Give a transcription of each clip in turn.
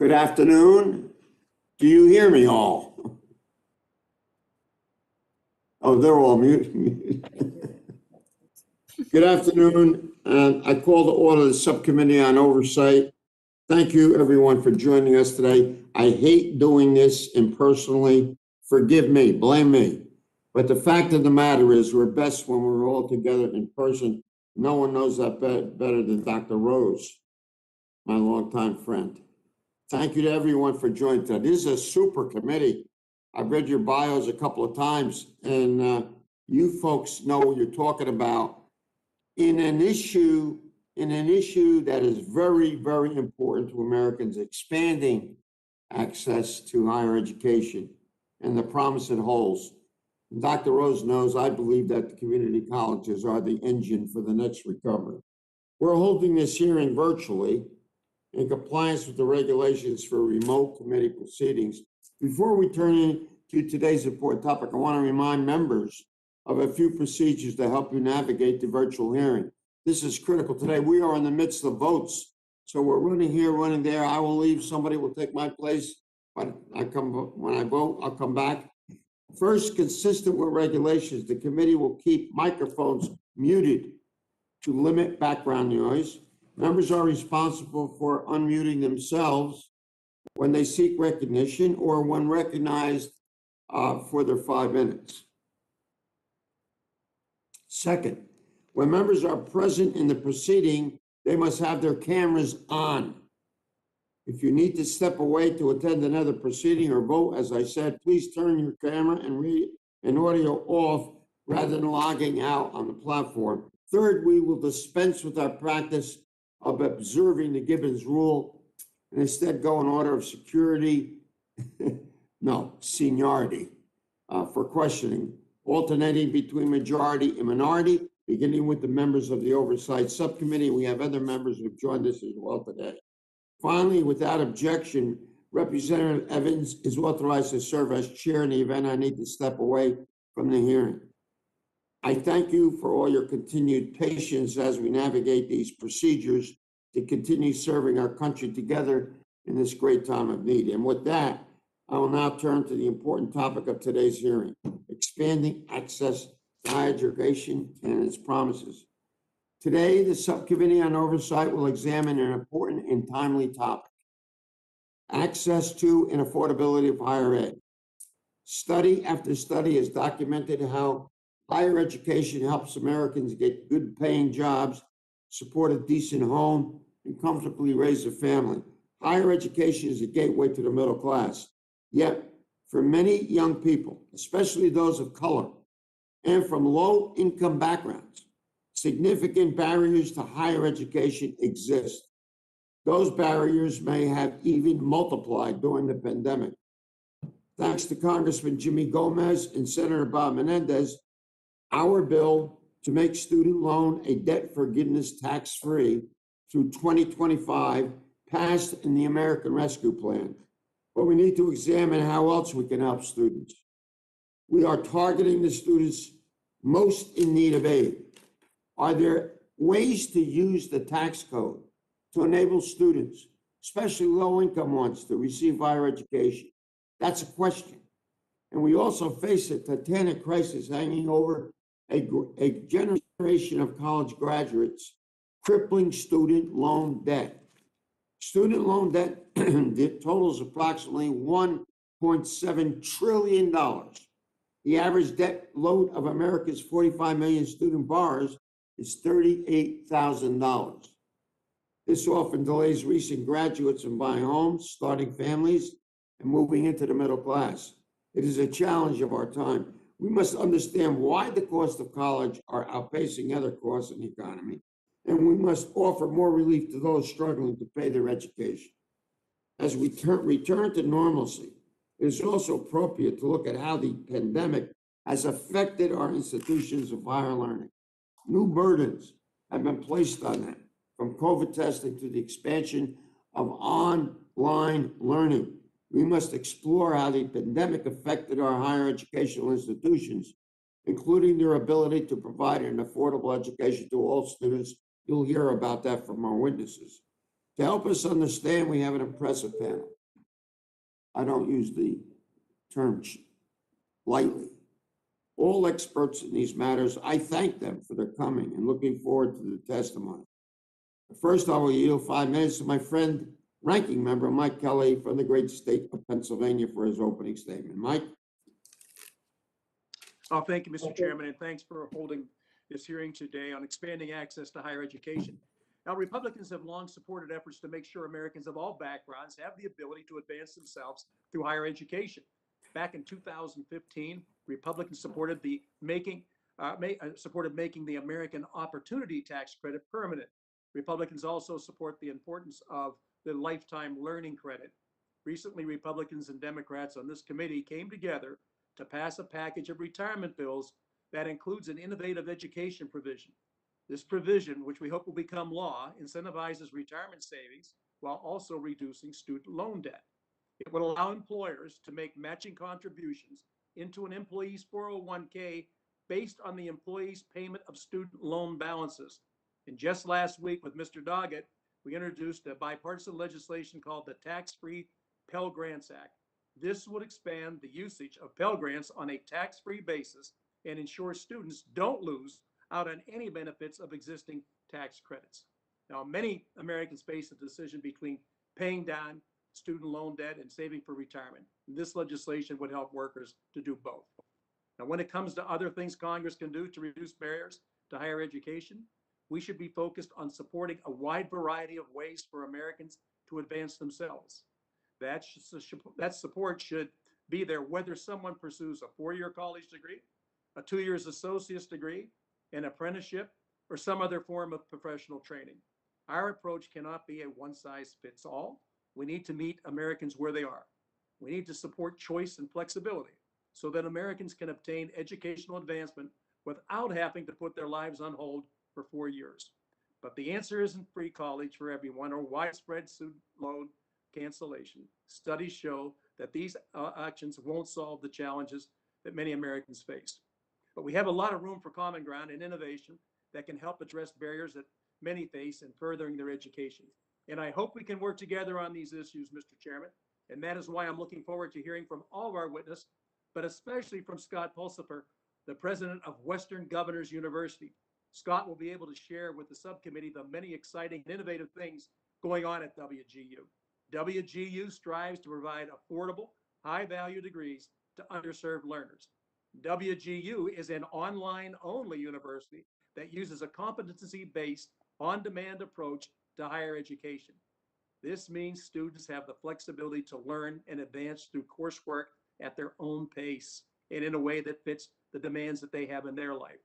Good afternoon. Do you hear me all? Oh, they're all muted. Good afternoon. I call to order the Subcommittee on Oversight. Thank you, everyone, for joining us today. I hate doing this impersonally. Forgive me, blame me. But the fact of the matter is, we're best when we're all together in person. No one knows that better than Dr. Rose, my longtime friend. Thank you to everyone for joining today. This is a super committee. I've read your bios a couple of times, and you folks know what you're talking about in an issue that is very, very important to Americans, expanding access to higher education and the promise it holds. Dr. Rose knows I believe that the community colleges are the engine for the next recovery. We're holding this hearing virtually in compliance with the regulations for remote committee proceedings. Before we turn into today's important topic, I want to remind members of a few procedures to help you navigate the virtual hearing. This is critical today. We are in the midst of votes, so we're running here, running there. I will leave. Somebody will take my place. When I vote, I'll come back. First, consistent with regulations, the committee will keep microphones muted to limit background noise. Members are responsible for unmuting themselves when they seek recognition or when recognized for their 5 minutes. Second, when members are present in the proceeding, they must have their cameras on. If you need to step away to attend another proceeding or vote, as I said, please turn your camera and audio off rather than logging out on the platform. Third, we will dispense with our practice of observing the Gibbons rule and instead go in order of seniority for questioning, alternating between majority and minority, beginning with the members of the Oversight Subcommittee. We have other members who have joined us as well today. Finally, without objection, Representative Evans is authorized to serve as chair in the event I need to step away from the hearing. I thank you for all your continued patience as we navigate these procedures to continue serving our country together in this great time of need. And with that, I will now turn to the important topic of today's hearing, expanding access to higher education and its promises. Today, the Subcommittee on Oversight will examine an important and timely topic, access to and affordability of higher ed. Study after study has documented how higher education helps Americans get good paying jobs, support a decent home, and comfortably raise a family. Higher education is a gateway to the middle class. Yet, for many young people, especially those of color and from low income backgrounds, significant barriers to higher education exist. Those barriers may have even multiplied during the pandemic. Thanks to Congressman Jimmy Gomez and Senator Bob Menendez, our bill to make student loan a debt forgiveness tax-free through 2025 passed in the American Rescue Plan. But we need to examine how else we can help students. We are targeting the students most in need of aid. Are there ways to use the tax code to enable students, especially low-income ones, to receive higher education? That's a question. And we also face a titanic crisis hanging over a generation of college graduates, crippling student loan debt. Student loan debt totals approximately $1.7 trillion. The average debt load of America's 45 million student borrowers is $38,000. This often delays recent graduates from buying homes, starting families, and moving into the middle class. It is a challenge of our time. We must understand why the cost of college are outpacing other costs in the economy, and we must offer more relief to those struggling to pay their education. As we return to normalcy, it is also appropriate to look at how the pandemic has affected our institutions of higher learning. New burdens have been placed on them, from COVID testing to the expansion of online learning. We must explore how the pandemic affected our higher educational institutions, including their ability to provide an affordable education to all students. You'll hear about that from our witnesses. To help us understand, we have an impressive panel. I don't use the term lightly. All experts in these matters, I thank them for their coming and looking forward to the testimony. First, I will yield 5 minutes to my friend, Ranking Member Mike Kelly from the great state of Pennsylvania for his opening statement. Mike? Oh, thank you, Mr. Chairman, and thanks for holding this hearing today on expanding access to higher education. Now, Republicans have long supported efforts to make sure Americans of all backgrounds have the ability to advance themselves through higher education. Back in 2015, Republicans supported making the American Opportunity Tax Credit permanent. Republicans also support the importance of the Lifetime Learning Credit. Recently, Republicans and Democrats on this committee came together to pass a package of retirement bills that includes an innovative education provision. This provision, which we hope will become law, incentivizes retirement savings while also reducing student loan debt. It would allow employers to make matching contributions into an employee's 401k based on the employee's payment of student loan balances. And just last week with Mr. Doggett, we introduced a bipartisan legislation called the Tax-Free Pell Grants Act. This would expand the usage of Pell Grants on a tax-free basis and ensure students don't lose out on any benefits of existing tax credits. Now, many Americans face a decision between paying down student loan debt and saving for retirement. This legislation would help workers to do both. Now, when it comes to other things Congress can do to reduce barriers to higher education, we should be focused on supporting a wide variety of ways for Americans to advance themselves. That support should be there whether someone pursues a 4-year college degree, a 2-year associate's degree, an apprenticeship, or some other form of professional training. Our approach cannot be a one-size-fits-all. We need to meet Americans where they are. We need to support choice and flexibility so that Americans can obtain educational advancement without having to put their lives on hold for 4 years. But the answer isn't free college for everyone or widespread student loan cancellation. Studies show that these actions won't solve the challenges that many Americans face. But we have a lot of room for common ground and innovation that can help address barriers that many face in furthering their education. And I hope we can work together on these issues, Mr. Chairman. And that is why I'm looking forward to hearing from all of our witnesses, but especially from Scott Pulsifer, the president of Western Governors University. Scott will be able to share with the subcommittee the many exciting and innovative things going on at WGU. WGU strives to provide affordable, high-value degrees to underserved learners. WGU is an online-only university that uses a competency-based, on-demand approach to higher education. This means students have the flexibility to learn and advance through coursework at their own pace and in a way that fits the demands that they have in their life.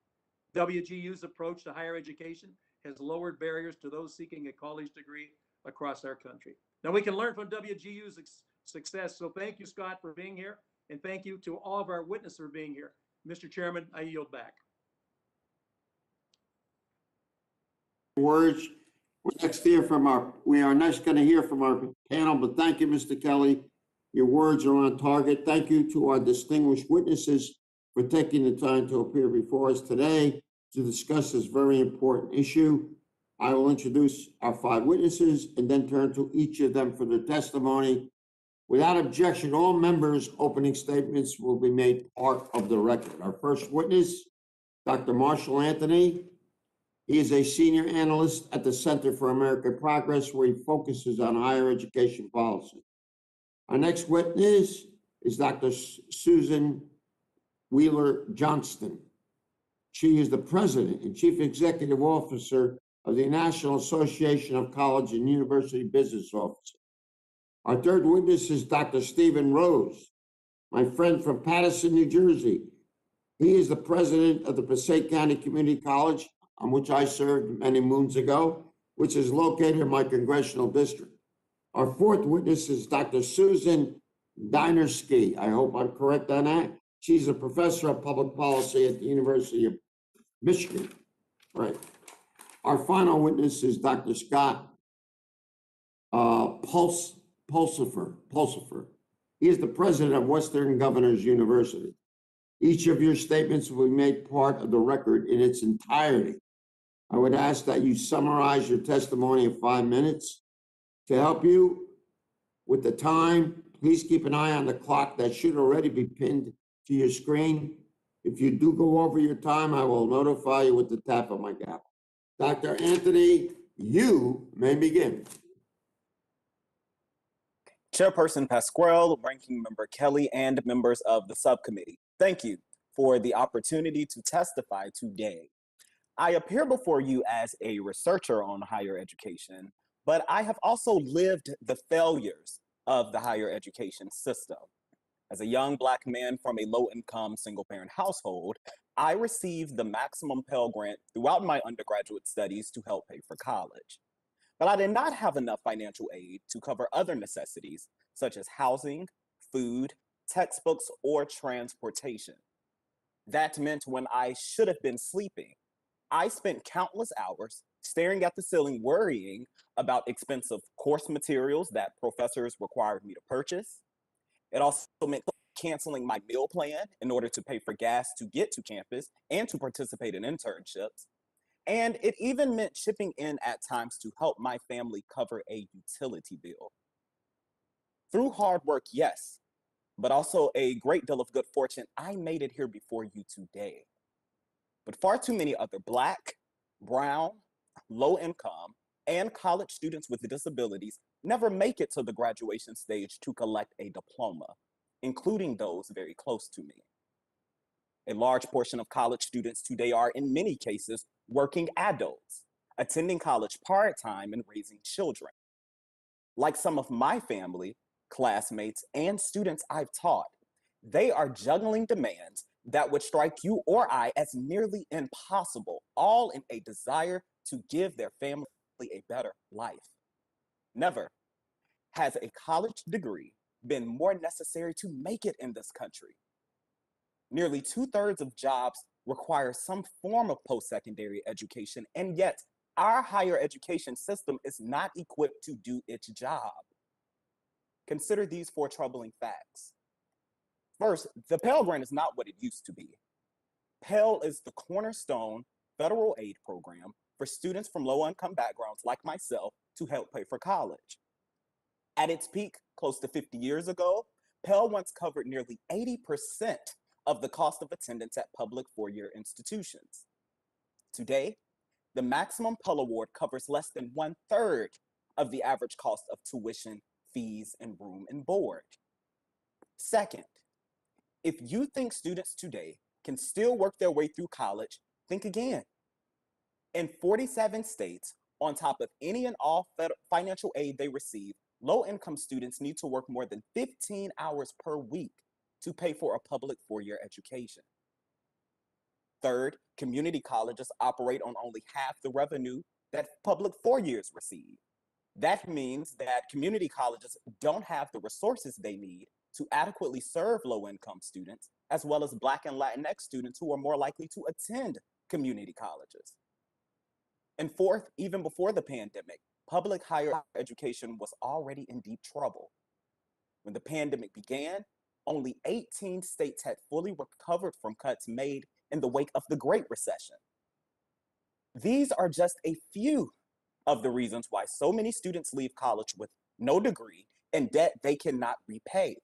WGU's approach to higher education has lowered barriers to those seeking a college degree across our country. Now, we can learn from WGU's success, so thank you, Scott, for being here, and thank you to all of our witnesses for being here. Mr. Chairman, I yield back. Words. We are next going to hear from our panel, but thank you, Mr. Kelly. Your words are on target. Thank you to our distinguished witnesses for taking the time to appear before us today to discuss this very important issue. I will introduce our 5 witnesses and then turn to each of them for their testimony. Without objection, all members' opening statements will be made part of the record. Our first witness, Dr. Marshall Anthony. He is a senior analyst at the Center for American Progress, where he focuses on higher education policy. Our next witness is Dr. Susan Wheeler Johnston. She is the president and chief executive officer of the National Association of College and University Business Officers. Our third witness is Dr. Stephen Rose, my friend from Paterson, New Jersey. He is the president of the Passaic County Community College, on which I served many moons ago, which is located in my congressional district. Our fourth witness is Dr. Susan Dinersky. I hope I'm correct on that. She's a professor of public policy at the University of Michigan. Right. Our final witness is Dr. Scott Pulsifer. He is the president of Western Governors University. Each of your statements will be made part of the record in its entirety. I would ask that you summarize your testimony in 5 minutes. To help you with the time, please keep an eye on the clock that should already be pinned to your screen. If you do go over your time, I will notify you with the tap of my gavel. Dr. Anthony, you may begin. Chairperson Pasquale, Ranking Member Kelly, and members of the subcommittee, thank you for the opportunity to testify today. I appear before you as a researcher on higher education, but I have also lived the failures of the higher education system. As a young Black man from a low-income single-parent household, I received the maximum Pell Grant throughout my undergraduate studies to help pay for college. But I did not have enough financial aid to cover other necessities, such as housing, food, textbooks, or transportation. That meant when I should have been sleeping, I spent countless hours staring at the ceiling, worrying about expensive course materials that professors required me to purchase. It also meant canceling my meal plan in order to pay for gas to get to campus and to participate in internships. And it even meant chipping in at times to help my family cover a utility bill. Through hard work, yes, but also a great deal of good fortune, I made it here before you today. But far too many other Black, brown, low income, and college students with disabilities never make it to the graduation stage to collect a diploma, including those very close to me. A large portion of college students today are, in many cases, working adults, attending college part-time and raising children. Like some of my family, classmates, and students I've taught, they are juggling demands that would strike you or I as nearly impossible, all in a desire to give their family a better life. Never has a college degree been more necessary to make it in this country. Nearly 2/3 of jobs require some form of post-secondary education, and yet our higher education system is not equipped to do its job. Consider these 4 troubling facts. First, the Pell Grant is not what it used to be. Pell is the cornerstone federal aid program for students from low-income backgrounds like myself to help pay for college. At its peak, close to 50 years ago, Pell once covered nearly 80% of the cost of attendance at public four-year institutions. Today, the maximum Pell Award covers less than 1/3 of the average cost of tuition, fees, and room and board. Second, if you think students today can still work their way through college, think again. In 47 states, on top of any and all financial aid they receive, low-income students need to work more than 15 hours per week to pay for a public four-year education. Third, community colleges operate on only half the revenue that public four years receive. That means that community colleges don't have the resources they need to adequately serve low-income students, as well as Black and Latinx students who are more likely to attend community colleges. And fourth, even before the pandemic, public higher education was already in deep trouble. When the pandemic began, only 18 states had fully recovered from cuts made in the wake of the Great Recession. These are just a few of the reasons why so many students leave college with no degree and debt they cannot repay.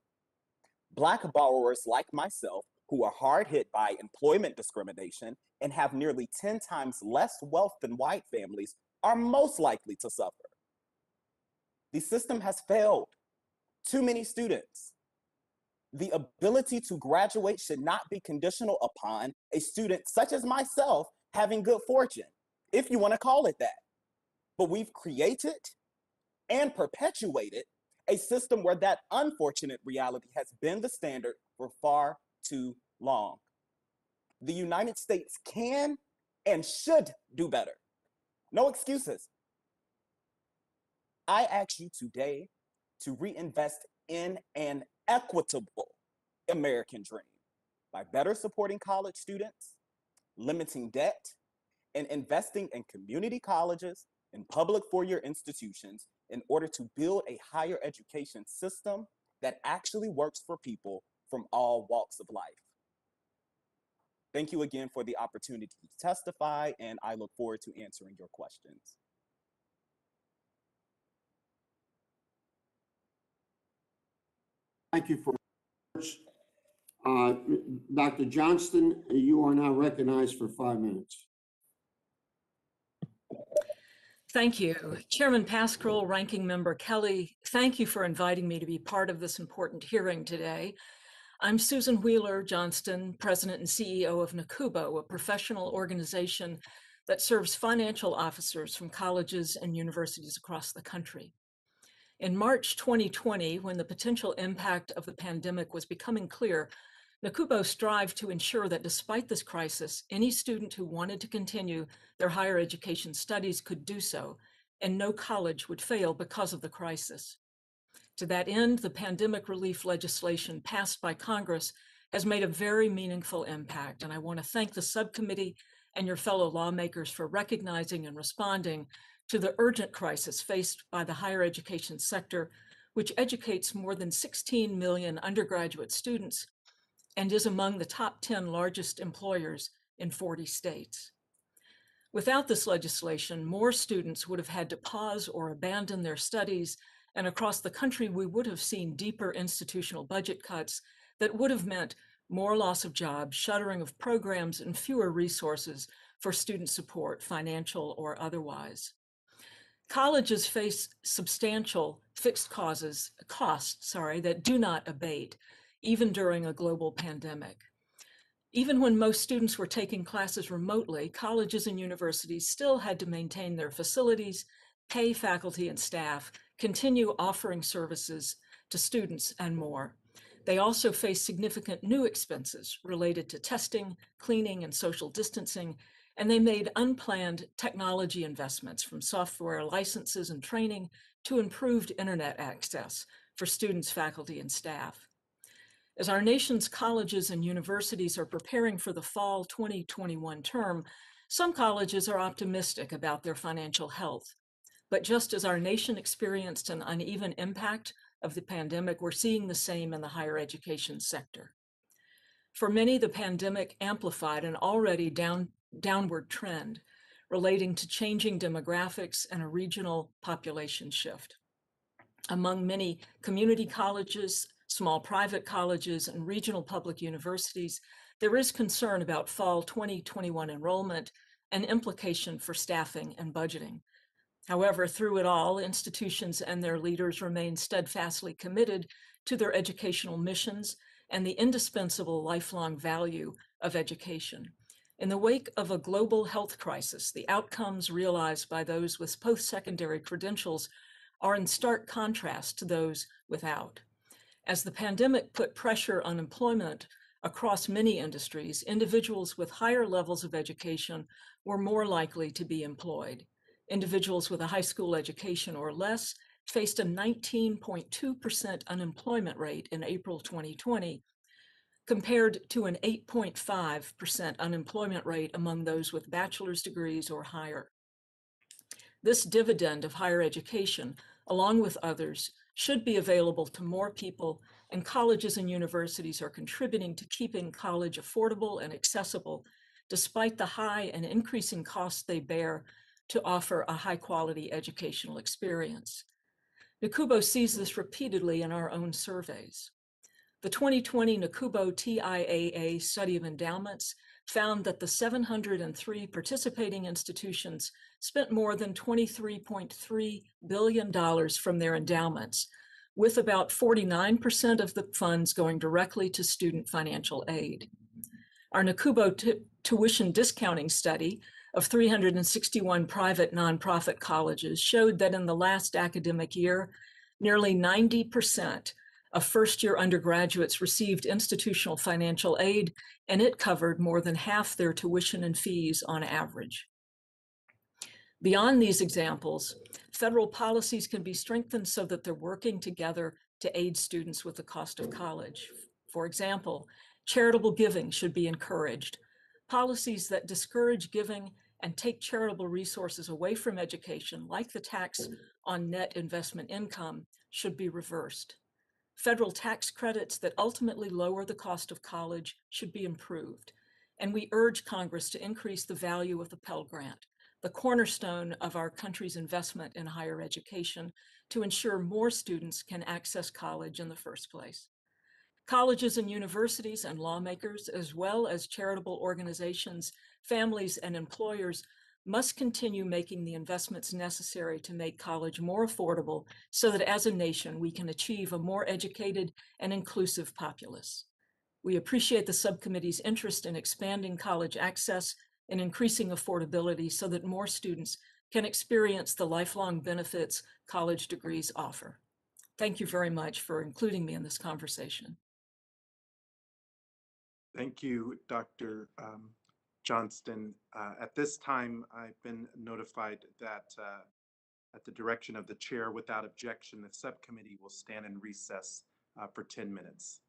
Black borrowers like myself, who are hard hit by employment discrimination and have nearly 10 times less wealth than white families, are most likely to suffer. The system has failed too many students. The ability to graduate should not be conditional upon a student such as myself having good fortune, if you want to call it that. But we've created and perpetuated a system where that unfortunate reality has been the standard for far too long. The United States can and should do better. No excuses. I ask you today to reinvest in an equitable American dream by better supporting college students, limiting debt, and investing in community colleges and public four-year institutions in order to build a higher education system that actually works for people from all walks of life. Thank you again for the opportunity to testify, and I look forward to answering your questions. Thank you for Dr. Johnston, you are now recognized for 5 minutes. Thank you. Chairman Pascrell, Ranking Member Kelly, thank you for inviting me to be part of this important hearing today. I'm Susan Wheeler Johnston, President and CEO of NACUBO, a professional organization that serves financial officers from colleges and universities across the country. In March 2020, when the potential impact of the pandemic was becoming clear, NACUBO strived to ensure that despite this crisis, any student who wanted to continue their higher education studies could do so, and no college would fail because of the crisis. To that end, the pandemic relief legislation passed by Congress has made a very meaningful impact, and I want to thank the subcommittee and your fellow lawmakers for recognizing and responding to the urgent crisis faced by the higher education sector, which educates more than 16 million undergraduate students and is among the top 10 largest employers in 40 states. Without this legislation, more students would have had to pause or abandon their studies, and across the country, we would have seen deeper institutional budget cuts that would have meant more loss of jobs, shuttering of programs, and fewer resources for student support, financial or otherwise. Colleges face substantial fixed costs that do not abate, even during a global pandemic. Even when most students were taking classes remotely, colleges and universities still had to maintain their facilities, pay faculty and staff, continue offering services to students, and more. They also face significant new expenses related to testing, cleaning, and social distancing, and they made unplanned technology investments, from software licenses and training to improved internet access for students, faculty, and staff. As our nation's colleges and universities are preparing for the fall 2021 term, some colleges are optimistic about their financial health. But just as our nation experienced an uneven impact of the pandemic, we're seeing the same in the higher education sector. For many, the pandemic amplified an already downward trend relating to changing demographics and a regional population shift. Among many community colleges, small private colleges, and regional public universities, there is concern about fall 2021 enrollment and implication for staffing and budgeting. However, through it all, institutions and their leaders remain steadfastly committed to their educational missions and the indispensable lifelong value of education. In the wake of a global health crisis, the outcomes realized by those with post-secondary credentials are in stark contrast to those without. As the pandemic put pressure on employment across many industries, individuals with higher levels of education were more likely to be employed. Individuals with a high school education or less faced a 19.2% unemployment rate in April 2020, compared to an 8.5% unemployment rate among those with bachelor's degrees or higher. This dividend of higher education, along with others, should be available to more people, and colleges and universities are contributing to keeping college affordable and accessible, despite the high and increasing costs they bear to offer a high-quality educational experience. NACUBO sees this repeatedly in our own surveys. The 2020 NACUBO TIAA study of endowments found that the 703 participating institutions spent more than $23.3 billion from their endowments, with about 49% of the funds going directly to student financial aid. Our NACUBO tuition discounting study of 361 private nonprofit colleges showed that in the last academic year, nearly 90% of first-year undergraduates received institutional financial aid, and it covered more than half their tuition and fees on average. Beyond these examples, federal policies can be strengthened so that they're working together to aid students with the cost of college. For example, charitable giving should be encouraged. Policies that discourage giving and take charitable resources away from education, like the tax on net investment income, should be reversed. Federal tax credits that ultimately lower the cost of college should be improved. And we urge Congress to increase the value of the Pell Grant, the cornerstone of our country's investment in higher education, to ensure more students can access college in the first place. Colleges and universities and lawmakers, as well as charitable organizations, families, and employers, must continue making the investments necessary to make college more affordable so that as a nation we can achieve a more educated and inclusive populace. We appreciate the subcommittee's interest in expanding college access and increasing affordability so that more students can experience the lifelong benefits college degrees offer. Thank you very much for including me in this conversation. Thank you, Dr. Johnston. At this time, I've been notified that at the direction of the chair, without objection, the subcommittee will stand in recess for 10 minutes.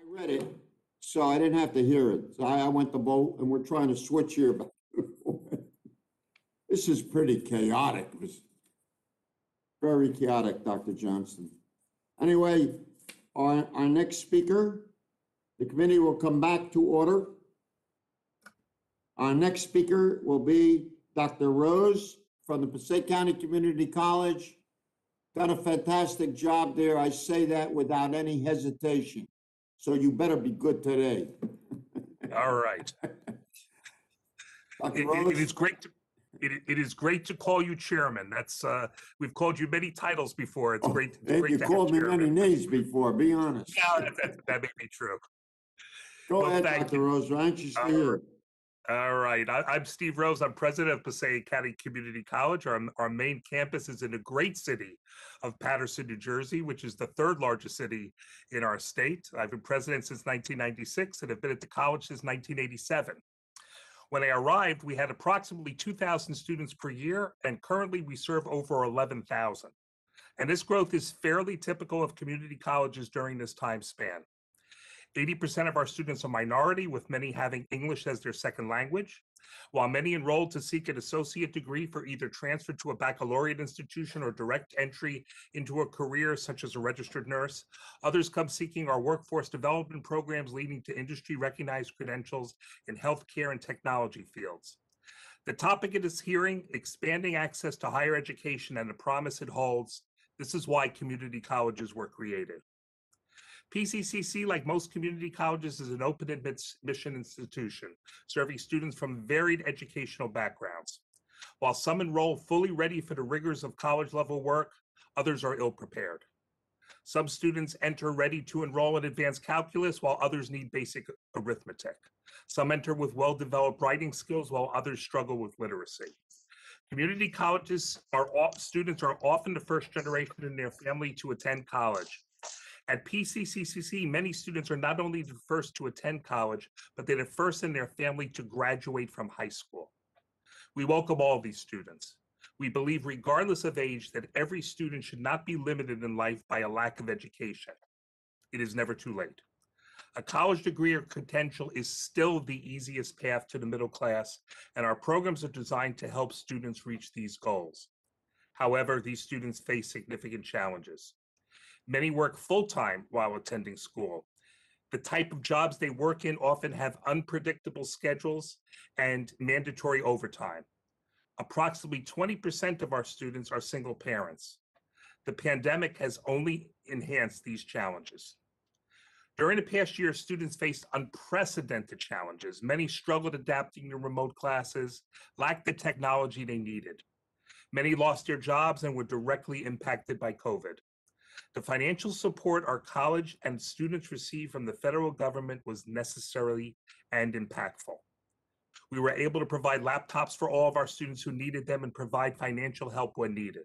I read it, so I didn't have to hear it. So I went to vote, and we're trying to switch here. But this is pretty chaotic. It was very chaotic, Dr. Johnston. Anyway, our next speaker, the committee will come back to order. Our next speaker will be Dr. Rose from the Passaic County Community College. Done a fantastic job there. I say that without any hesitation. So you better be good today. All right. Dr. It Rose? is great to it is great to call you chairman. That's we've called you many titles before. It's great. It's great You to called me have many chairman. names before, be honest. Yeah, that may be true. Go Well, ahead, thank Dr. you. Rose. We're anxious to All hear. All right. I'm Steve Rose. I'm president of Passaic County Community College. Our main campus is in the great city of Paterson, New Jersey, which is the third largest city in our state. I've been president since 1996 and have been at the college since 1987. When I arrived, we had approximately 2,000 students per year, and currently we serve over 11,000. And this growth is fairly typical of community colleges during this time span. 80% of our students are minority, with many having English as their second language. While many enrolled to seek an associate degree for either transfer to a baccalaureate institution or direct entry into a career such as a registered nurse, others come seeking our workforce development programs leading to industry-recognized credentials in healthcare and technology fields. The topic of this hearing, expanding access to higher education and the promise it holds. This is why community colleges were created. PCCC, like most community colleges, is an open admission institution, serving students from varied educational backgrounds. While some enroll fully ready for the rigors of college-level work, others are ill-prepared. Some students enter ready to enroll in advanced calculus, while others need basic arithmetic. Some enter with well-developed writing skills, while others struggle with literacy. Community colleges students are often the first generation in their family to attend college. At PCCC, many students are not only the first to attend college, but they're the first in their family to graduate from high school. We welcome all these students. We believe, regardless of age, that every student should not be limited in life by a lack of education. It is never too late. A college degree or credential is still the easiest path to the middle class, and our programs are designed to help students reach these goals. However, these students face significant challenges. Many work full-time while attending school. The type of jobs they work in often have unpredictable schedules and mandatory overtime. Approximately 20% of our students are single parents. The pandemic has only enhanced these challenges. During the past year, students faced unprecedented challenges. Many struggled adapting to remote classes, lacked the technology they needed. Many lost their jobs and were directly impacted by COVID. The financial support our college and students received from the federal government was necessary and impactful. We were able to provide laptops for all of our students who needed them and provide financial help when needed.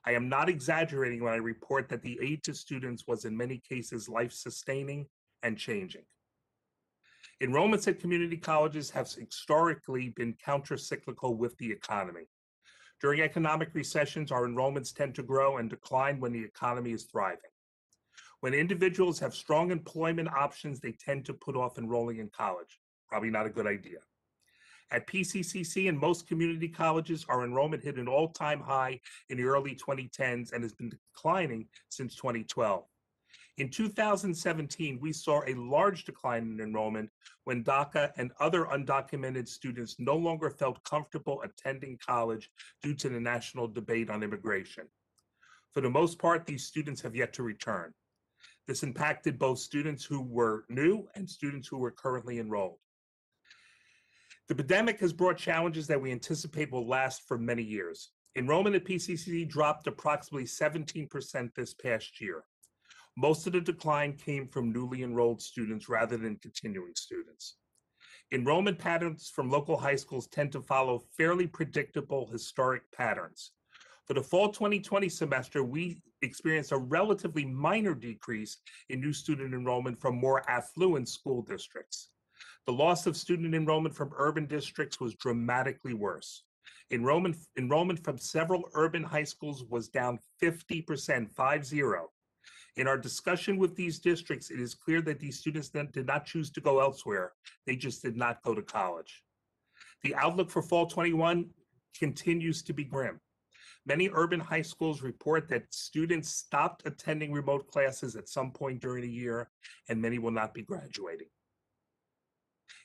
I am not exaggerating when I report that the aid to students was in many cases life-sustaining and changing. Enrollments at community colleges have historically been counter-cyclical with the economy. During economic recessions, our enrollments tend to grow and decline when the economy is thriving. When individuals have strong employment options, they tend to put off enrolling in college. Probably not a good idea. At PCCC and most community colleges, our enrollment hit an all-time high in the early 2010s and has been declining since 2012. In 2017, we saw a large decline in enrollment when DACA and other undocumented students no longer felt comfortable attending college due to the national debate on immigration. For the most part, these students have yet to return. This impacted both students who were new and students who were currently enrolled. The pandemic has brought challenges that we anticipate will last for many years. Enrollment at PCCC dropped approximately 17% this past year. Most of the decline came from newly enrolled students rather than continuing students. Enrollment patterns from local high schools tend to follow fairly predictable historic patterns. For the fall 2020 semester, we experienced a relatively minor decrease in new student enrollment from more affluent school districts. The loss of student enrollment from urban districts was dramatically worse. Enrollment from several urban high schools was down 50%, 50. In our discussion with these districts, it is clear that these students then did not choose to go elsewhere. They just did not go to college. The outlook for fall 21 continues to be grim. Many urban high schools report that students stopped attending remote classes at some point during the year, and many will not be graduating.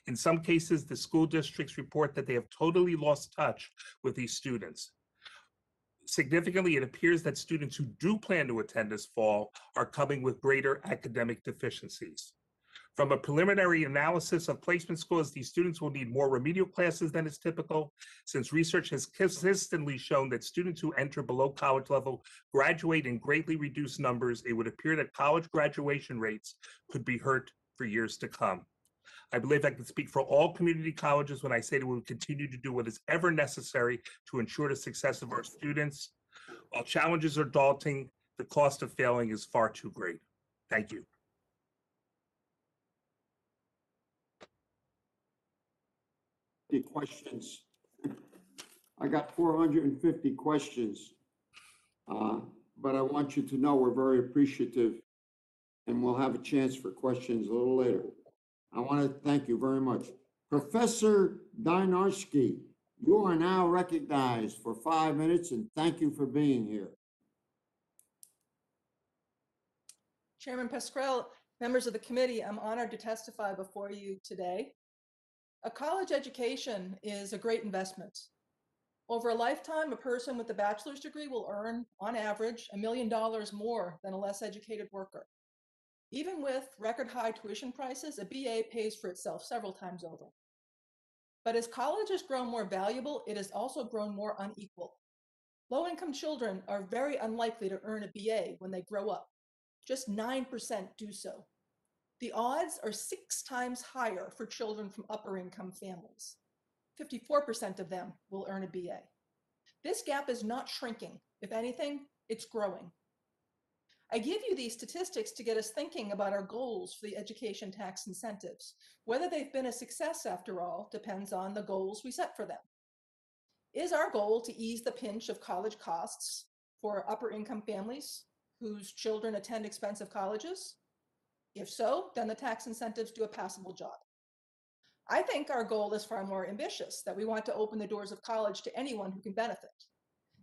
In some cases, the school districts report that they have totally lost touch with these students. Significantly, it appears that students who do plan to attend this fall are coming with greater academic deficiencies. From a preliminary analysis of placement scores, these students will need more remedial classes than is typical, since research has consistently shown that students who enter below college level graduate in greatly reduced numbers. It would appear that college graduation rates could be hurt for years to come. I believe I can speak for all community colleges when I say that we will continue to do what is ever necessary to ensure the success of our students. While challenges are daunting, the cost of failing is far too great. Thank you. The questions. I got 450 questions, but I want you to know we're very appreciative, and we'll have a chance for questions a little later. I want to thank you very much. Professor Dynarski, you are now recognized for 5 minutes, and thank you for being here. Chairman Pasquale, members of the committee, I'm honored to testify before you today. A college education is a great investment. Over a lifetime, a person with a bachelor's degree will earn, on average, $1 million more than a less educated worker. Even with record high tuition prices, a BA pays for itself several times over. But as college has grown more valuable, it has also grown more unequal. Low-income children are very unlikely to earn a BA when they grow up. Just 9% do so. The odds are 6 times higher for children from upper income families. 54% of them will earn a BA. This gap is not shrinking. If anything, it's growing. I give you these statistics to get us thinking about our goals for the education tax incentives. Whether they've been a success, after all, depends on the goals we set for them. Is our goal to ease the pinch of college costs for upper income families whose children attend expensive colleges? If so, then the tax incentives do a passable job. I think our goal is far more ambitious, that we want to open the doors of college to anyone who can benefit.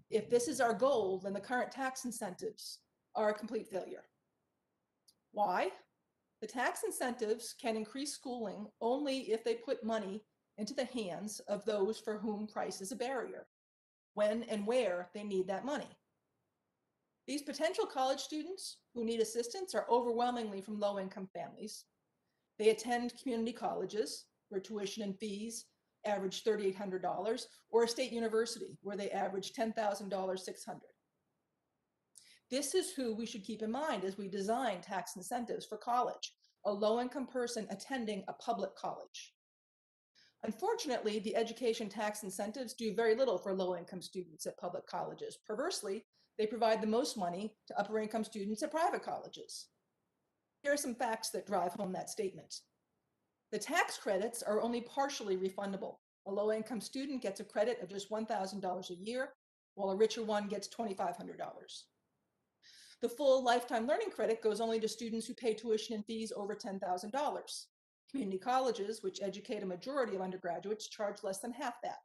If this is our goal, then the current tax incentives are a complete failure. Why? The tax incentives can increase schooling only if they put money into the hands of those for whom price is a barrier, when and where they need that money. These potential college students who need assistance are overwhelmingly from low-income families. They attend community colleges where tuition and fees average $3,800, or a state university where they average $10,000, $600. This is who we should keep in mind as we design tax incentives for college, a low-income person attending a public college. Unfortunately, the education tax incentives do very little for low-income students at public colleges. Perversely, they provide the most money to upper-income students at private colleges. Here are some facts that drive home that statement. The tax credits are only partially refundable. A low-income student gets a credit of just $1,000 a year, while a richer one gets $2,500. The full lifetime learning credit goes only to students who pay tuition and fees over $10,000. Community colleges, which educate a majority of undergraduates, charge less than half that.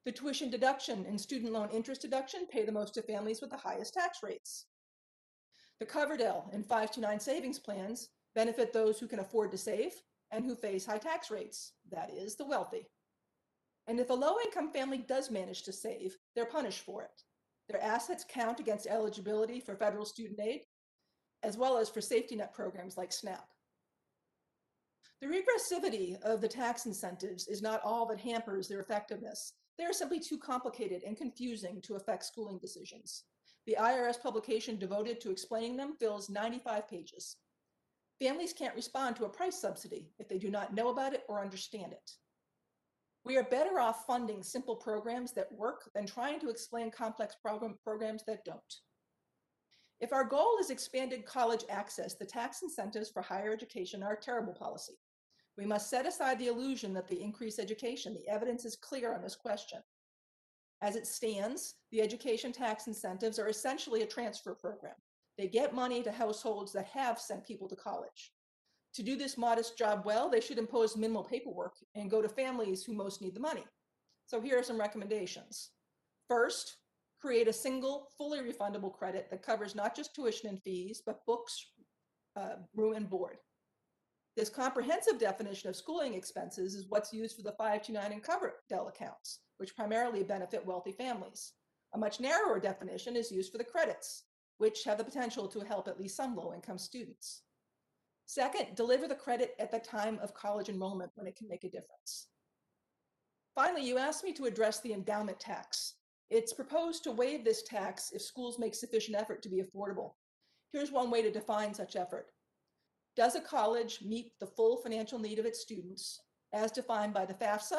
The tuition deduction and student loan interest deduction pay the most to families with the highest tax rates. The Coverdell and 529 savings plans benefit those who can afford to save and who face high tax rates, that is, the wealthy. And if a low-income family does manage to save, they're punished for it. Their assets count against eligibility for federal student aid, as well as for safety net programs like SNAP. The regressivity of the tax incentives is not all that hampers their effectiveness. They are simply too complicated and confusing to affect schooling decisions. The IRS publication devoted to explaining them fills 95 pages. Families can't respond to a price subsidy if they do not know about it or understand it. We are better off funding simple programs that work than trying to explain complex programs that don't. If our goal is expanded college access, the tax incentives for higher education are a terrible policy. We must set aside the illusion that they increase education. The evidence is clear on this question. As it stands, the education tax incentives are essentially a transfer program. They get money to households that have sent people to college. To do this modest job well, they should impose minimal paperwork and go to families who most need the money. So here are some recommendations. First, create a single, fully refundable credit that covers not just tuition and fees, but books, room, and board. This comprehensive definition of schooling expenses is what's used for the 529 and Coverdell accounts, which primarily benefit wealthy families. A much narrower definition is used for the credits, which have the potential to help at least some low-income students. Second, deliver the credit at the time of college enrollment when it can make a difference. Finally, you asked me to address the endowment tax. It's proposed to waive this tax if schools make sufficient effort to be affordable. Here's one way to define such effort. Does a college meet the full financial need of its students as defined by the FAFSA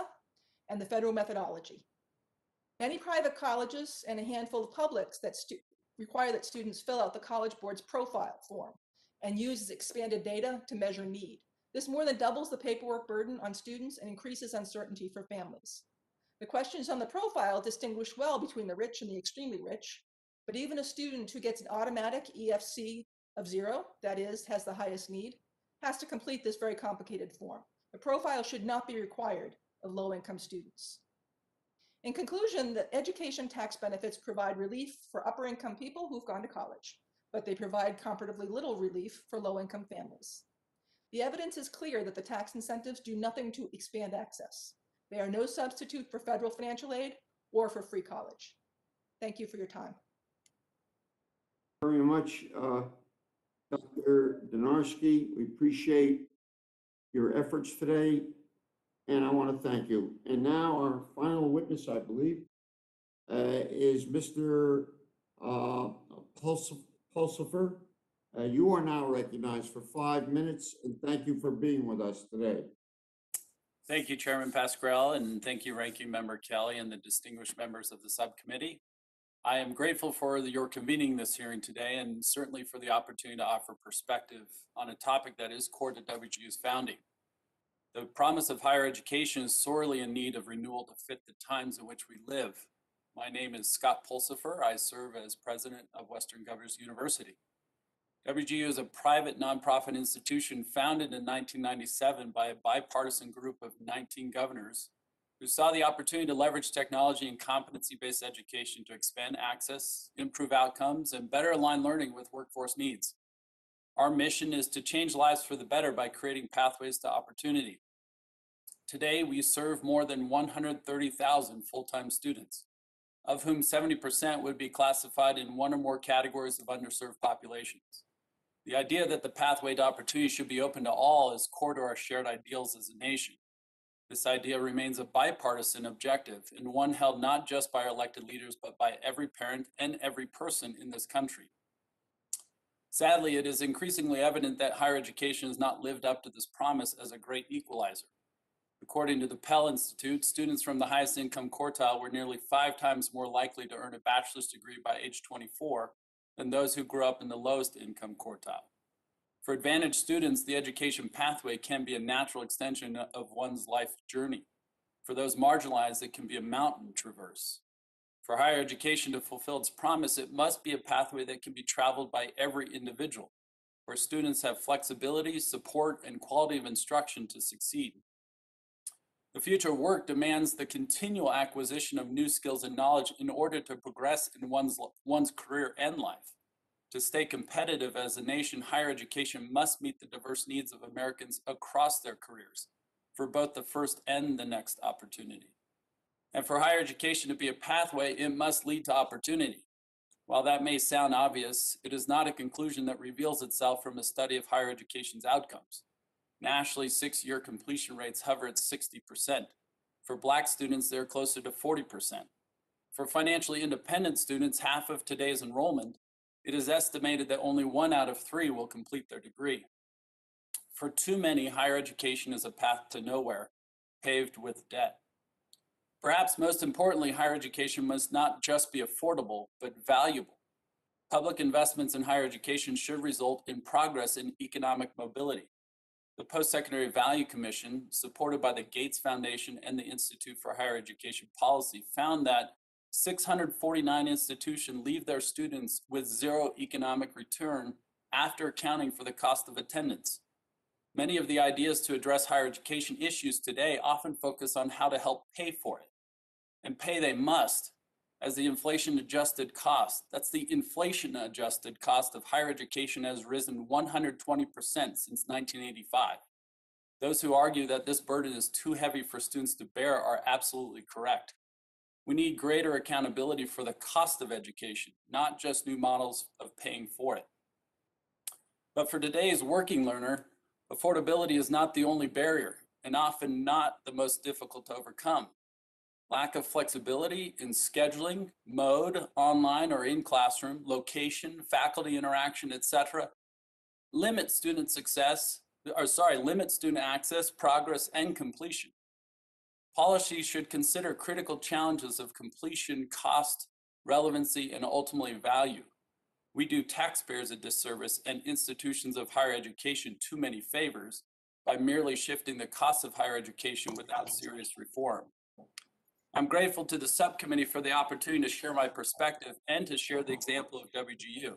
and the federal methodology? Many private colleges and a handful of publics that require that students fill out the College Board's profile form and uses expanded data to measure need. This more than doubles the paperwork burden on students and increases uncertainty for families. The questions on the profile distinguish well between the rich and the extremely rich, but even a student who gets an automatic EFC of 0, that is, has the highest need, has to complete this very complicated form. The profile should not be required of low-income students. In conclusion, the education tax benefits provide relief for upper-income people who've gone to college, but they provide comparatively little relief for low-income families. The evidence is clear that the tax incentives do nothing to expand access. They are no substitute for federal financial aid or for free college. Thank you for your time. Very much, Dr. Donarski. We appreciate your efforts today, and I want to thank you. And now our final witness, I believe, is Mr. Pulsifer. You are now recognized for 5 minutes, and thank you for being with us today. Thank you, Chairman Pasquarello, and thank you, Ranking Member Kelly and the distinguished members of the subcommittee. I am grateful for your convening this hearing today and certainly for the opportunity to offer perspective on a topic that is core to WGU's founding. The promise of higher education is sorely in need of renewal to fit the times in which we live. My name is Scott Pulsifer. I serve as president of Western Governors University. WGU is a private nonprofit institution founded in 1997 by a bipartisan group of 19 governors who saw the opportunity to leverage technology and competency-based education to expand access, improve outcomes, and better align learning with workforce needs. Our mission is to change lives for the better by creating pathways to opportunity. Today, we serve more than 130,000 full-time students, of whom 70% would be classified in one or more categories of underserved populations. The idea that the pathway to opportunity should be open to all is core to our shared ideals as a nation. This idea remains a bipartisan objective and one held not just by our elected leaders, but by every parent and every person in this country. Sadly, it is increasingly evident that higher education has not lived up to this promise as a great equalizer. According to the Pell Institute, students from the highest income quartile were nearly 5 times more likely to earn a bachelor's degree by age 24 than those who grew up in the lowest income quartile. For advantaged students, the education pathway can be a natural extension of one's life journey. For those marginalized, it can be a mountain traverse. For higher education to fulfill its promise, it must be a pathway that can be traveled by every individual, where students have flexibility, support, and quality of instruction to succeed. The future of work demands the continual acquisition of new skills and knowledge in order to progress in one's career and life. To stay competitive as a nation, higher education must meet the diverse needs of Americans across their careers for both the first and the next opportunity. And for higher education to be a pathway, it must lead to opportunity. While that may sound obvious, it is not a conclusion that reveals itself from a study of higher education's outcomes. Nationally, 6-year completion rates hover at 60%. For Black students, they're closer to 40%. For financially independent students, half of today's enrollment, it is estimated that only 1 out of 3 will complete their degree. For too many, higher education is a path to nowhere, paved with debt. Perhaps most importantly, higher education must not just be affordable, but valuable. Public investments in higher education should result in progress in economic mobility. The Post-Secondary Value Commission, supported by the Gates Foundation and the Institute for Higher Education Policy, found that 649 institutions leave their students with zero economic return after accounting for the cost of attendance. Many of the ideas to address higher education issues today often focus on how to help pay for it. And pay they must, as the inflation-adjusted cost. That's the inflation-adjusted cost of higher education has risen 120% since 1985. Those who argue that this burden is too heavy for students to bear are absolutely correct. We need greater accountability for the cost of education, not just new models of paying for it. But for today's working learner, affordability is not the only barrier, and often not the most difficult to overcome. Lack of flexibility in scheduling, mode, online or in classroom, location, faculty interaction, etc., limit student access, progress, and completion. Policy should consider critical challenges of completion, cost, relevancy, and ultimately value. We do taxpayers a disservice and institutions of higher education too many favors by merely shifting the cost of higher education without serious reform. I'm grateful to the subcommittee for the opportunity to share my perspective and to share the example of WGU.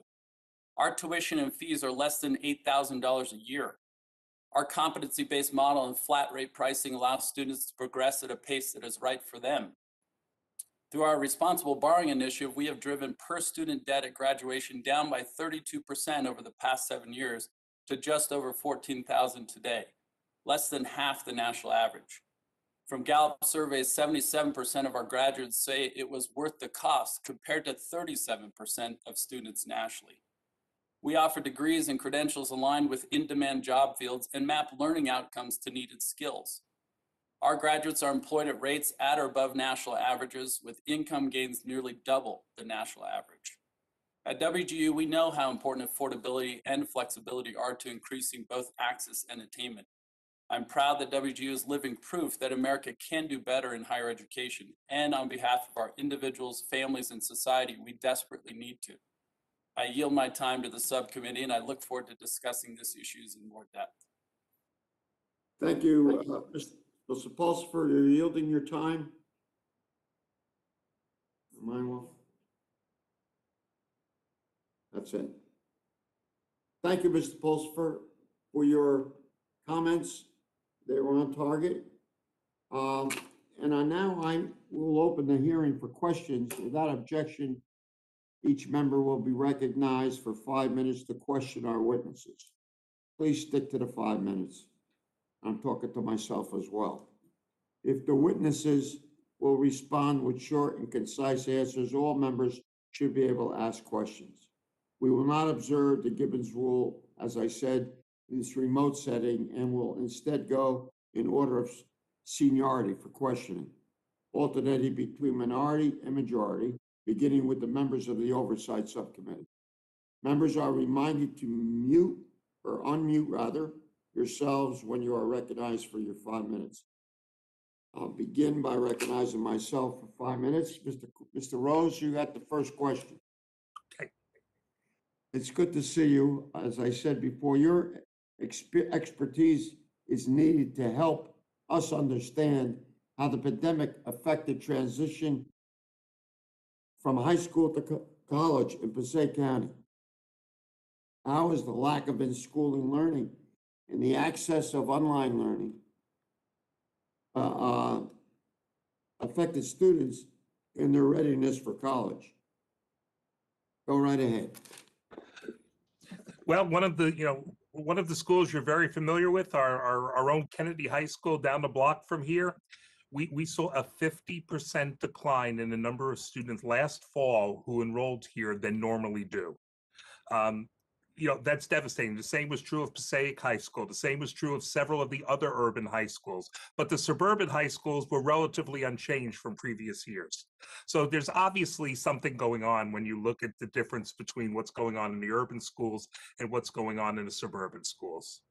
Our tuition and fees are less than $8,000 a year. Our competency-based model and flat rate pricing allows students to progress at a pace that is right for them. Through our responsible borrowing initiative, we have driven per student debt at graduation down by 32% over the past 7 years to just over $14,000 today, less than half the national average. From Gallup surveys, 77% of our graduates say it was worth the cost compared to 37% of students nationally. We offer degrees and credentials aligned with in-demand job fields and map learning outcomes to needed skills. Our graduates are employed at rates at or above national averages, with income gains nearly double the national average. At WGU, we know how important affordability and flexibility are to increasing both access and attainment. I'm proud that WGU is living proof that America can do better in higher education, and on behalf of our individuals, families, and society, we desperately need to. I yield my time to the subcommittee, and I look forward to discussing these issues in more depth. Thank you, Mr. Pulsifer. You're yielding your time. Am I off? That's it. Thank you, Mr. Pulsifer, for your comments. They were on target. And I will open the hearing for questions. Without objection, each member will be recognized for 5 minutes to question our witnesses. Please stick to the 5 minutes. I'm talking to myself as well. If the witnesses will respond with short and concise answers, all members should be able to ask questions. We will not observe the Gibbons rule, as I said, in this remote setting, and will instead go in order of seniority for questioning, alternating between minority and majority, beginning with the members of the Oversight Subcommittee. Members are reminded to mute or unmute yourselves when you are recognized for your 5 minutes. I'll begin by recognizing myself for 5 minutes. Mr. Rose, you got the first question. Okay. It's good to see you. As I said before, your expertise is needed to help us understand how the pandemic affected transition from high school to college in Passaic County. How is the lack of in-schooling learning and the access of online learning affected students in their readiness for college? Go right ahead. Well, one of the schools you're very familiar with, our own Kennedy High School down the block from here, we saw a 50% decline in the number of students last fall who enrolled here than normally do. That's devastating. The same was true of Passaic High School. The same was true of several of the other urban high schools. But the suburban high schools were relatively unchanged from previous years. So there's obviously something going on when you look at the difference between what's going on in the urban schools and what's going on in the suburban schools.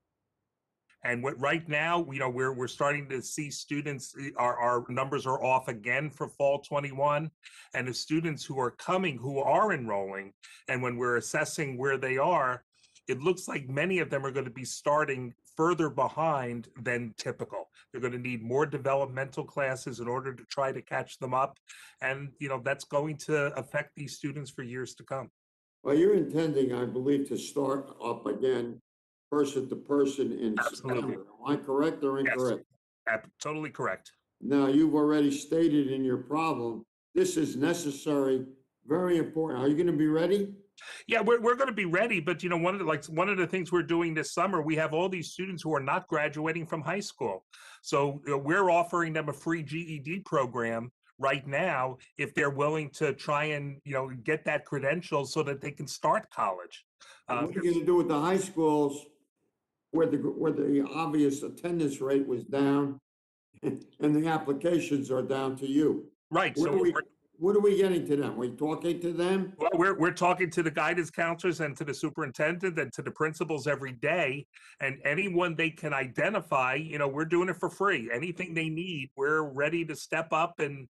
And right now, we're starting to see students, our numbers are off again for fall 21. And the students who are coming, who are enrolling, and when we're assessing where they are, it looks like many of them are going to be starting further behind than typical. They're going to need more developmental classes in order to try to catch them up. And, that's going to affect these students for years to come. Well, you're intending, I believe, to start up again, person to person in Absolutely. September. Am I correct or Yes. incorrect? Totally correct. Now, you've already stated in your problem, this is necessary, very important. Are you going to be ready? Yeah, we're going to be ready, but one of the things we're doing this summer, we have all these students who are not graduating from high school. So we're offering them a free GED program right now if they're willing to try and get that credential so that they can start college. What are you going to do with the high schools where the obvious attendance rate was down and the applications are down to you? Right. What are we getting to them? Are we talking to them? Well, we're talking to the guidance counselors and to the superintendent and to the principals every day, and anyone they can identify, we're doing it for free. Anything they need, we're ready to step up and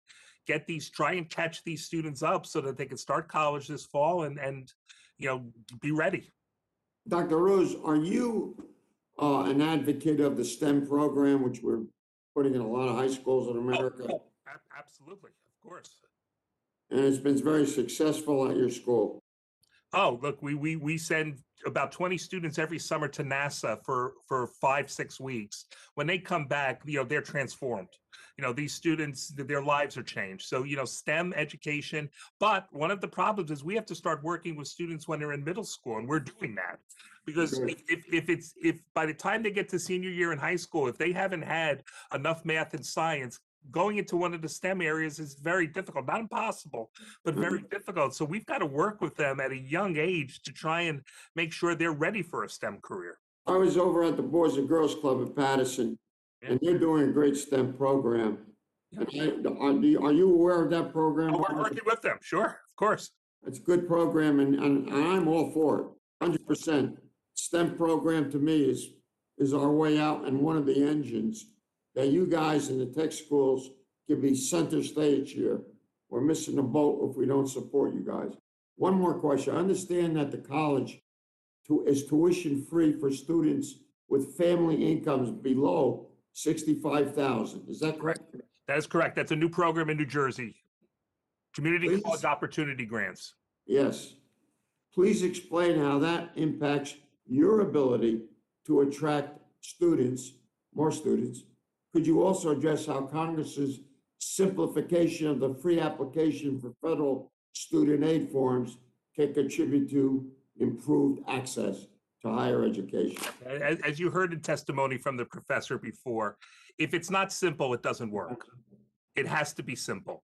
try and catch these students up so that they can start college this fall and be ready. Dr. Rose, are you an advocate of the STEM program, which we're putting in a lot of high schools in America? Absolutely, of course. And it's been very successful at your school. Oh, look, we send about 20 students every summer to NASA for 5-6 weeks. When they come back, they're transformed. These students, their lives are changed. So, STEM education. But one of the problems is we have to start working with students when they're in middle school, and we're doing that. Because if by the time they get to senior year in high school, if they haven't had enough math and science, going into one of the STEM areas is very difficult, not impossible, but very difficult. So we've got to work with them at a young age to try and make sure they're ready for a STEM career. I was over at the Boys and Girls Club in Patterson, and they're doing a great STEM program. And are you aware of that program? Oh, we're working with them, sure, of course. It's a good program, and I'm all for it, 100%. STEM program to me is our way out and one of the engines that you guys in the tech schools can be center stage here. We're missing the boat if we don't support you guys. One more question. I understand that the college is tuition free for students with family incomes below $65,000. Is that correct? That is correct. That's a new program in New Jersey. Community College Opportunity Grants. Yes. Please explain how that impacts your ability to attract students, more students. Could you also address how Congress's simplification of the free application for federal student aid forms can contribute to improved access to higher education? As you heard in testimony from the professor before, if it's not simple, it doesn't work. It has to be simple.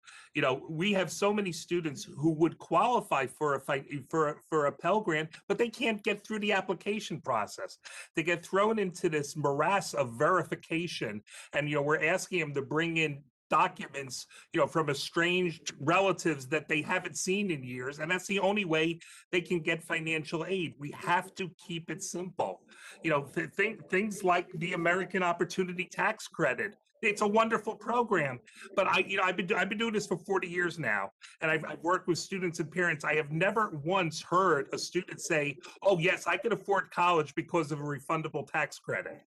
We have so many students who would qualify for a Pell grant, but they can't get through the application process. They get thrown into this morass of verification, and we're asking them to bring in documents, from estranged relatives that they haven't seen in years, and that's the only way they can get financial aid. We have to keep it simple. Things like the American Opportunity Tax Credit. It's a wonderful program, but I've been doing this for 40 years now, and I've worked with students and parents. I have never once heard a student say, "Oh yes, I can afford college because of a refundable tax credit."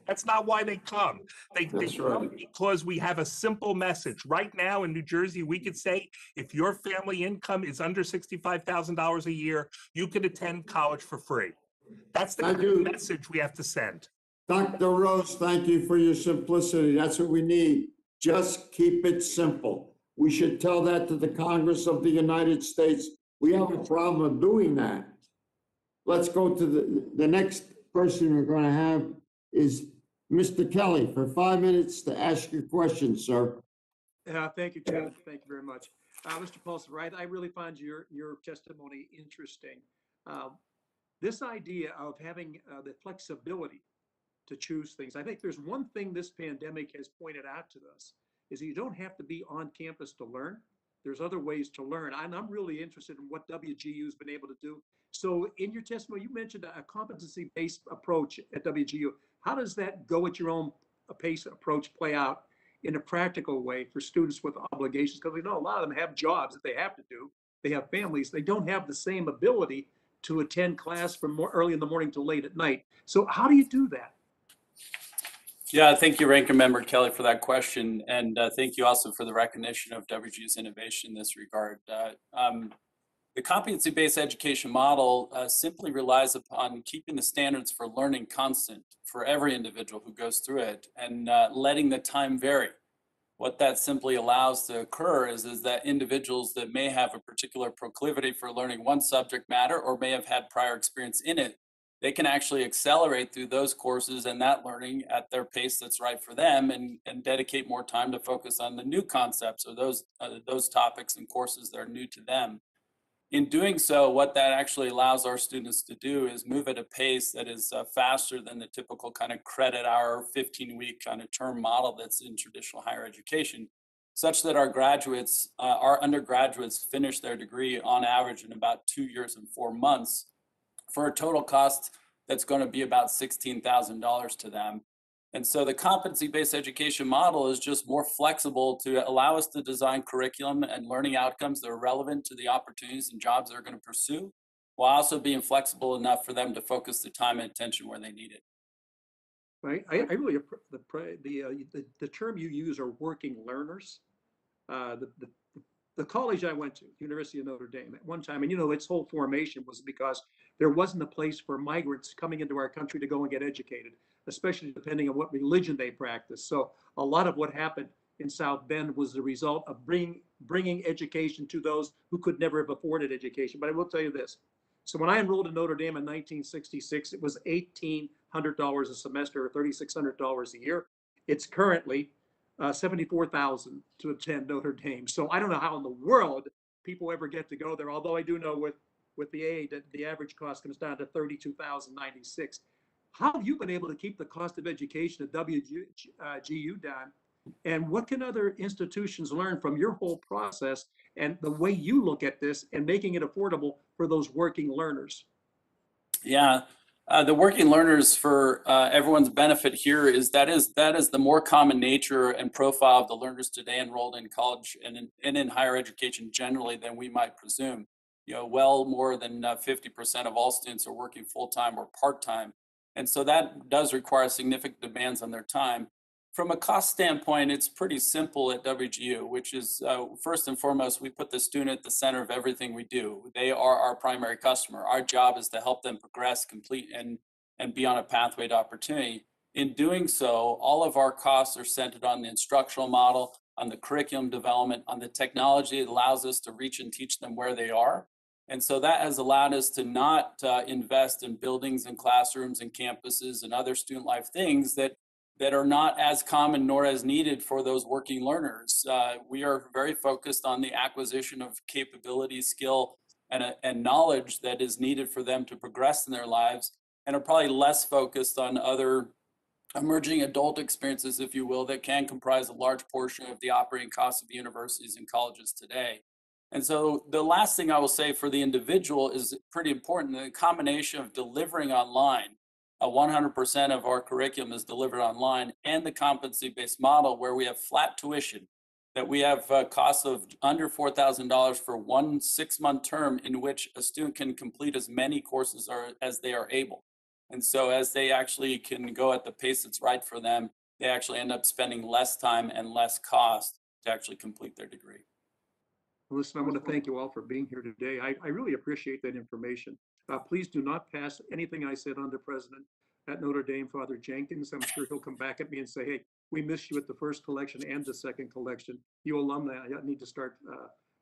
That's not why they come. They come because we have a simple message. Right now in New Jersey, we could say, if your family income is under $65,000 a year, you can attend college for free. That's the kind of message we have to send. Dr. Rose, thank you for your simplicity. That's what we need. Just keep it simple. We should tell that to the Congress of the United States. We have a problem of doing that. Let's go to the next person we're going to have is Mr. Kelly for 5 minutes to ask your question, sir. Thank you, Chairman. Thank you very much. Mr. Paulson, right, I really find your testimony interesting. This idea of having the flexibility to choose things. I think there's one thing this pandemic has pointed out to us is that you don't have to be on campus to learn. There's other ways to learn. And I'm really interested in what WGU has been able to do. So in your testimony, you mentioned a competency-based approach at WGU. How does that go at your own pace approach play out in a practical way for students with obligations? Because we know a lot of them have jobs that they have to do. They have families. They don't have the same ability to attend class from more early in the morning to late at night. So how do you do that? Yeah, thank you, Ranking Member Kelly, for that question. And thank you also for the recognition of WG's innovation in this regard. The competency-based education model simply relies upon keeping the standards for learning constant for every individual who goes through it and letting the time vary. What that simply allows to occur is that individuals that may have a particular proclivity for learning one subject matter or may have had prior experience in it, they can actually accelerate through those courses and that learning at their pace that's right for them and dedicate more time to focus on the new concepts or those topics and courses that are new to them. In doing so, what that actually allows our students to do is move at a pace that is faster than the typical kind of credit hour, 15-week kind of term model that's in traditional higher education, such that our graduates, our undergraduates finish their degree on average in about 2 years and 4 months for a total cost that's going to be about $16,000 to them. And so the competency-based education model is just more flexible to allow us to design curriculum and learning outcomes that are relevant to the opportunities and jobs they're going to pursue, while also being flexible enough for them to focus the time and attention where they need it. I really, the term you use are working learners. The college I went to, University of Notre Dame, at one time, and you know, its whole formation was because there wasn't a place for migrants coming into our country to go and get educated, especially depending on what religion they practice. So a lot of what happened in South Bend was the result of bringing education to those who could never have afforded education. But I will tell you this. So when I enrolled in Notre Dame in 1966, it was $1,800 a semester or $3,600 a year. It's currently $74,000 to attend Notre Dame. So I don't know how in the world people ever get to go there. Although I do know with the aid that the average cost comes down to $32,096. How have you been able to keep the cost of education at WGU down? And what can other institutions learn from your whole process and the way you look at this and making it affordable for those working learners? Yeah, the working learners, for everyone's benefit here, is that is the more common nature and profile of the learners today enrolled in college and in higher education generally than we might presume. You know, well more than 50% of all students are working full-time or part-time. And so that does require significant demands on their time. From a cost standpoint, it's pretty simple at WGU, which is first and foremost, we put the student at the center of everything we do. They are our primary customer. Our job is to help them progress, complete, and be on a pathway to opportunity. In doing so, all of our costs are centered on the instructional model, on the curriculum development, on the technology that allows us to reach and teach them where they are. And so that has allowed us to not invest in buildings and classrooms and campuses and other student life things that are not as common nor as needed for those working learners. We are very focused on the acquisition of capability, skill, and knowledge that is needed for them to progress in their lives, and are probably less focused on other emerging adult experiences, if you will, that can comprise a large portion of the operating costs of universities and colleges today. And so the last thing I will say for the individual is pretty important. The combination of delivering online, 100% of our curriculum is delivered online, and the competency-based model where we have flat tuition, that we have costs of under $4,000 for 1 6-month term in which a student can complete as many courses as they are able. And so as they actually can go at the pace that's right for them, they actually end up spending less time and less cost to actually complete their degree. Listen, I want to thank you all for being here today. I really appreciate that information. Please do not pass anything I said on to President at Notre Dame, Father Jenkins. I'm sure he'll come back at me and say, hey, we missed you at the first collection and the second collection. You alumni, I need to start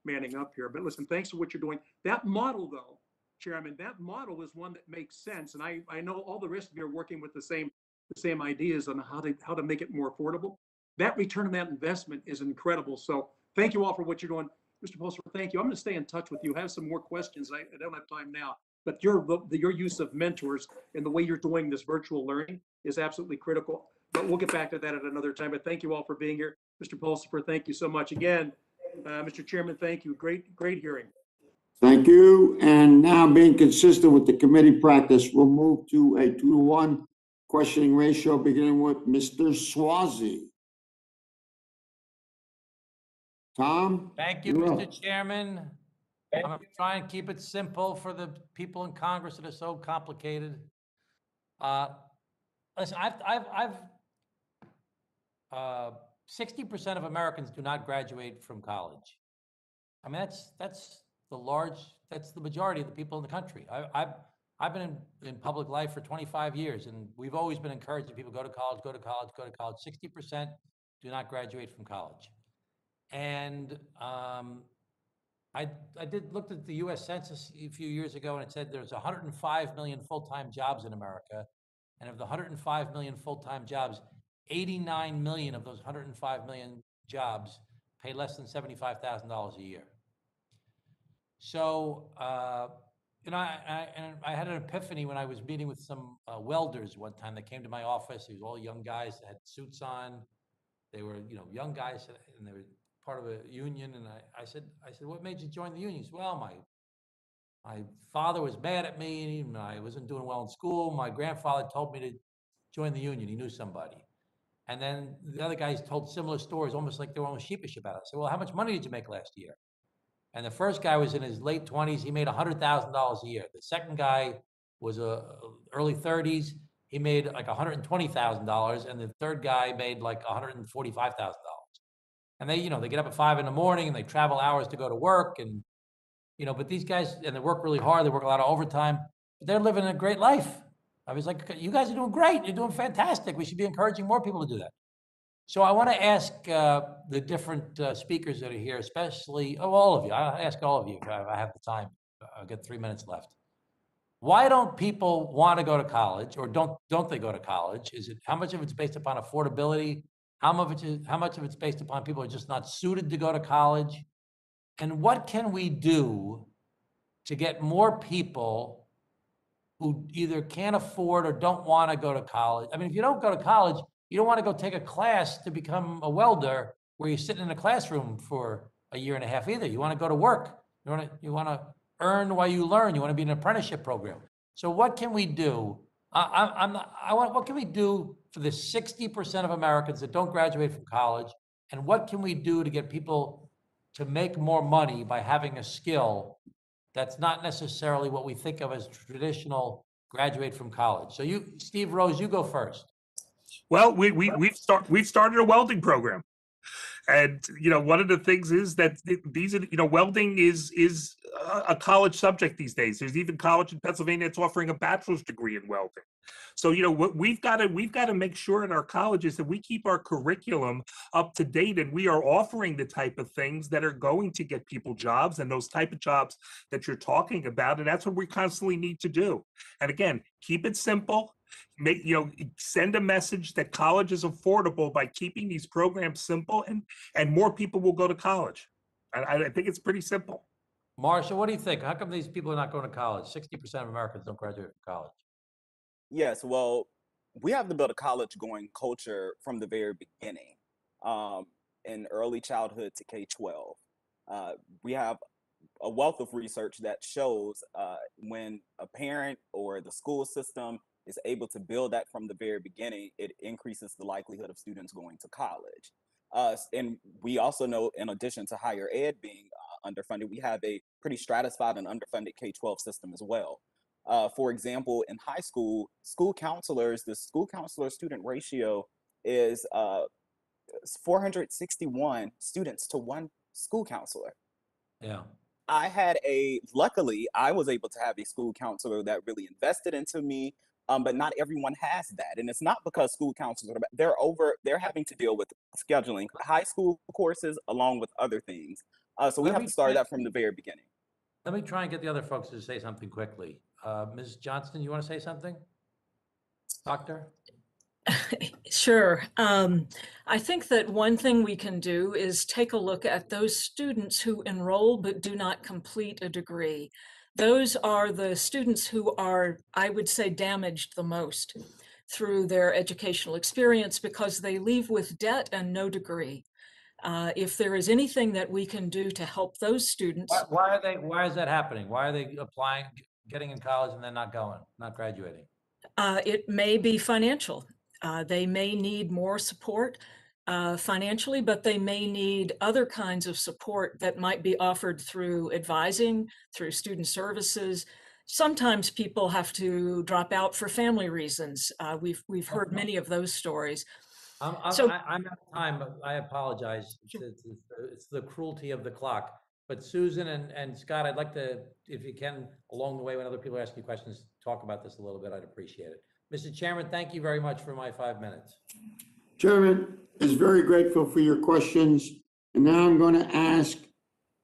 manning up here. But listen, thanks for what you're doing. That model, though, Chairman, that model is one that makes sense. And I know all the rest of you are working with the same ideas on how to make it more affordable. That return on that investment is incredible. So thank you all for what you're doing. Mr. Pulser, thank you. I'm going to stay in touch with you. I have some more questions. I don't have time now, but your use of mentors and the way you're doing this virtual learning is absolutely critical. But we'll get back to that at another time. But thank you all for being here. Mr. Pulser, thank you so much. Again, Mr. Chairman, thank you. Great hearing. Thank you. And now, being consistent with the committee practice, we'll move to a 2-to-1 questioning ratio, beginning with Mr. Swazi. Tom? Thank you, Mr. Chairman. I'm going to try and keep it simple for the people in Congress that are so complicated. listen, 60% of Americans do not graduate from college. I mean, that's the majority of the people in the country. I've been in public life for 25 years, and we've always been encouraging people go to college, go to college, go to college. 60% do not graduate from college. And I looked at the U.S. Census a few years ago, and it said there's 105 million full-time jobs in America. And of the 105 million full-time jobs, 89 million of those 105 million jobs pay less than $75,000 a year. So, you know, I had an epiphany when I was meeting with some welders one time that came to my office. They were all young guys that had suits on. They were, you know, young guys, and they were part of a union. And I said, what made you join the union? He said, well, my father was mad at me, and I wasn't doing well in school. My grandfather told me to join the union. He knew somebody. And then the other guys told similar stories, almost like they were almost sheepish about it. I said, well, how much money did you make last year? And the first guy was in his late 20s. He made $100,000 a year. The second guy was early 30s. He made like $120,000. And the third guy made like $145,000. And they, you know, they get up at 5 a.m. and they travel hours to go to work. And, you know, but these guys, and they work really hard. They work a lot of overtime. But they're living a great life. I was like, you guys are doing great. You're doing fantastic. We should be encouraging more people to do that. So I want to ask the different speakers that are here, especially all of you. I'll ask all of you if I have the time. I've got 3 minutes left. Why don't people want to go to college, or don't they go to college? Is it, how much of it's based upon affordability? How much of it's based upon people who are just not suited to go to college? And what can we do to get more people who either can't afford or don't want to go to college? I mean, if you don't go to college, you don't want to go take a class to become a welder where you're sitting in a classroom for a year and a half either. You want to go to work. You want to earn while you learn. You want to be in an apprenticeship program. So what can we do? What can we do for the 60% of Americans that don't graduate from college? And what can we do to get people to make more money by having a skill that's not necessarily what we think of as traditional graduate from college? So you, Steve Rose, you go first. Well, we've started a welding program. And, you know, one of the things is that these are, you know, welding is a college subject these days. There's even college in Pennsylvania that's offering a bachelor's degree in welding. So, you know, what we've got to make sure in our colleges that we keep our curriculum up to date, and we are offering the type of things that are going to get people jobs, and those type of jobs that you're talking about. And that's what we constantly need to do. And again, keep it simple. Send a message that college is affordable by keeping these programs simple, and more people will go to college. I think it's pretty simple. Marshall, what do you think? How come these people are not going to college? 60% of Americans don't graduate from college. Yes, well, we have to build a college-going culture from the very beginning, in early childhood to K-12. We have a wealth of research that shows when a parent or the school system is able to build that from the very beginning, it increases the likelihood of students going to college. And we also know, in addition to higher ed being underfunded, we have a pretty stratified and underfunded K-12 system as well. For example, in high school, the school counselor student ratio is 461 students to one school counselor. Yeah. Luckily, I was able to have a school counselor that really invested into me, but not everyone has that. And it's not because school counselors they're having to deal with scheduling high school courses along with other things. So we have to start that from the very beginning. Let me try and get the other folks to say something quickly. Ms. Johnston, you want to say something? Doctor? Sure. I think that one thing we can do is take a look at those students who enroll but do not complete a degree. Those are the students who are, I would say, damaged the most through their educational experience because they leave with debt and no degree. If there is anything that we can do to help those students. Why is that happening? Why are they applying, getting in college and then not graduating? It may be financial. They may need more support financially, but they may need other kinds of support that might be offered through advising, through student services. sometimes people have to drop out for family reasons. We've heard many of those stories. So- I'm out of time, but I apologize. It's the cruelty of the clock. But Susan and Scott, I'd like to, if you can, along the way when other people ask you questions, talk about this a little bit. I'd appreciate it. Mr. Chairman, thank you very much for my 5 minutes. Chairman is very grateful for your questions. And now I'm going to ask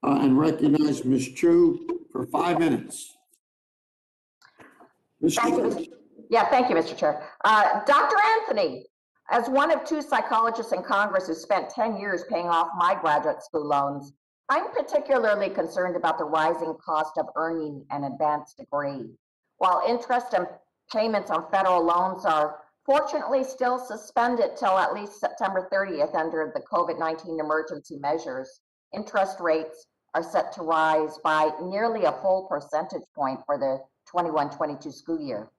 and recognize Ms. Chu for 5 minutes. Ms. Thank you, Chu. Mr. Yeah, thank you, Mr. Chair. Dr. Anthony, as one of 2 psychologists in Congress who spent 10 years paying off my graduate school loans, I'm particularly concerned about the rising cost of earning an advanced degree. While interest and payments on federal loans are fortunately still suspended till at least September 30th under the COVID-19 emergency measures, interest rates are set to rise by nearly a full percentage point for the 21-22 school year.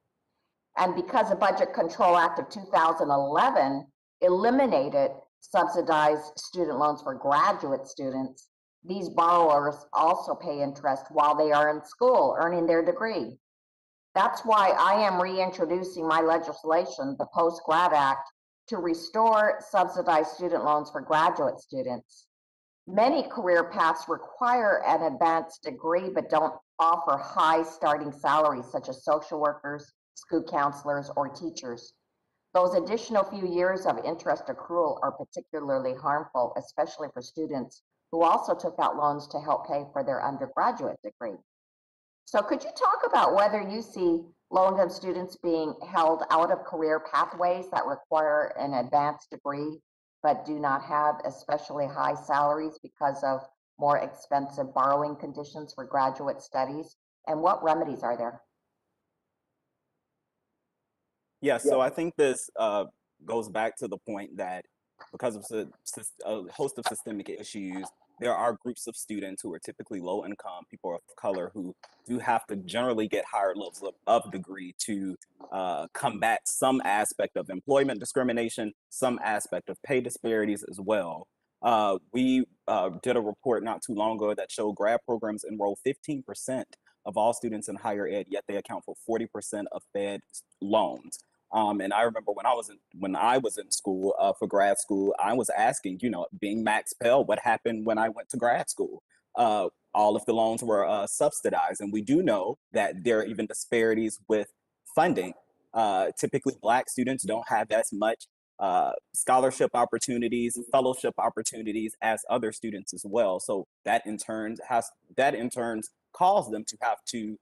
And because the Budget Control Act of 2011 eliminated subsidized student loans for graduate students, these borrowers also pay interest while they are in school earning their degree. That's why I am reintroducing my legislation, the Post-Grad Act, to restore subsidized student loans for graduate students. Many career paths require an advanced degree but don't offer high starting salaries, such as social workers, school counselors, or teachers. Those additional few years of interest accrual are particularly harmful, especially for students who also took out loans to help pay for their undergraduate degree. So could you talk about whether you see low-income students being held out of career pathways that require an advanced degree but do not have especially high salaries because of more expensive borrowing conditions for graduate studies? And what remedies are there? Yeah, so I think this goes back to the point that because of a host of systemic issues, there are groups of students who are typically low income, people of color, who do have to generally get higher levels of degree to combat some aspect of employment discrimination, some aspect of pay disparities as well. We did a report not too long ago that showed grad programs enroll 15% of all students in higher ed, yet they account for 40% of Fed loans. And I remember when I was in school for grad school, I was asking, being Max Pell, what happened when I went to grad school? All of the loans were subsidized, and we do know that there are even disparities with funding. Typically, Black students don't have as much scholarship opportunities, fellowship opportunities as other students as well. So that in turn caused them to have to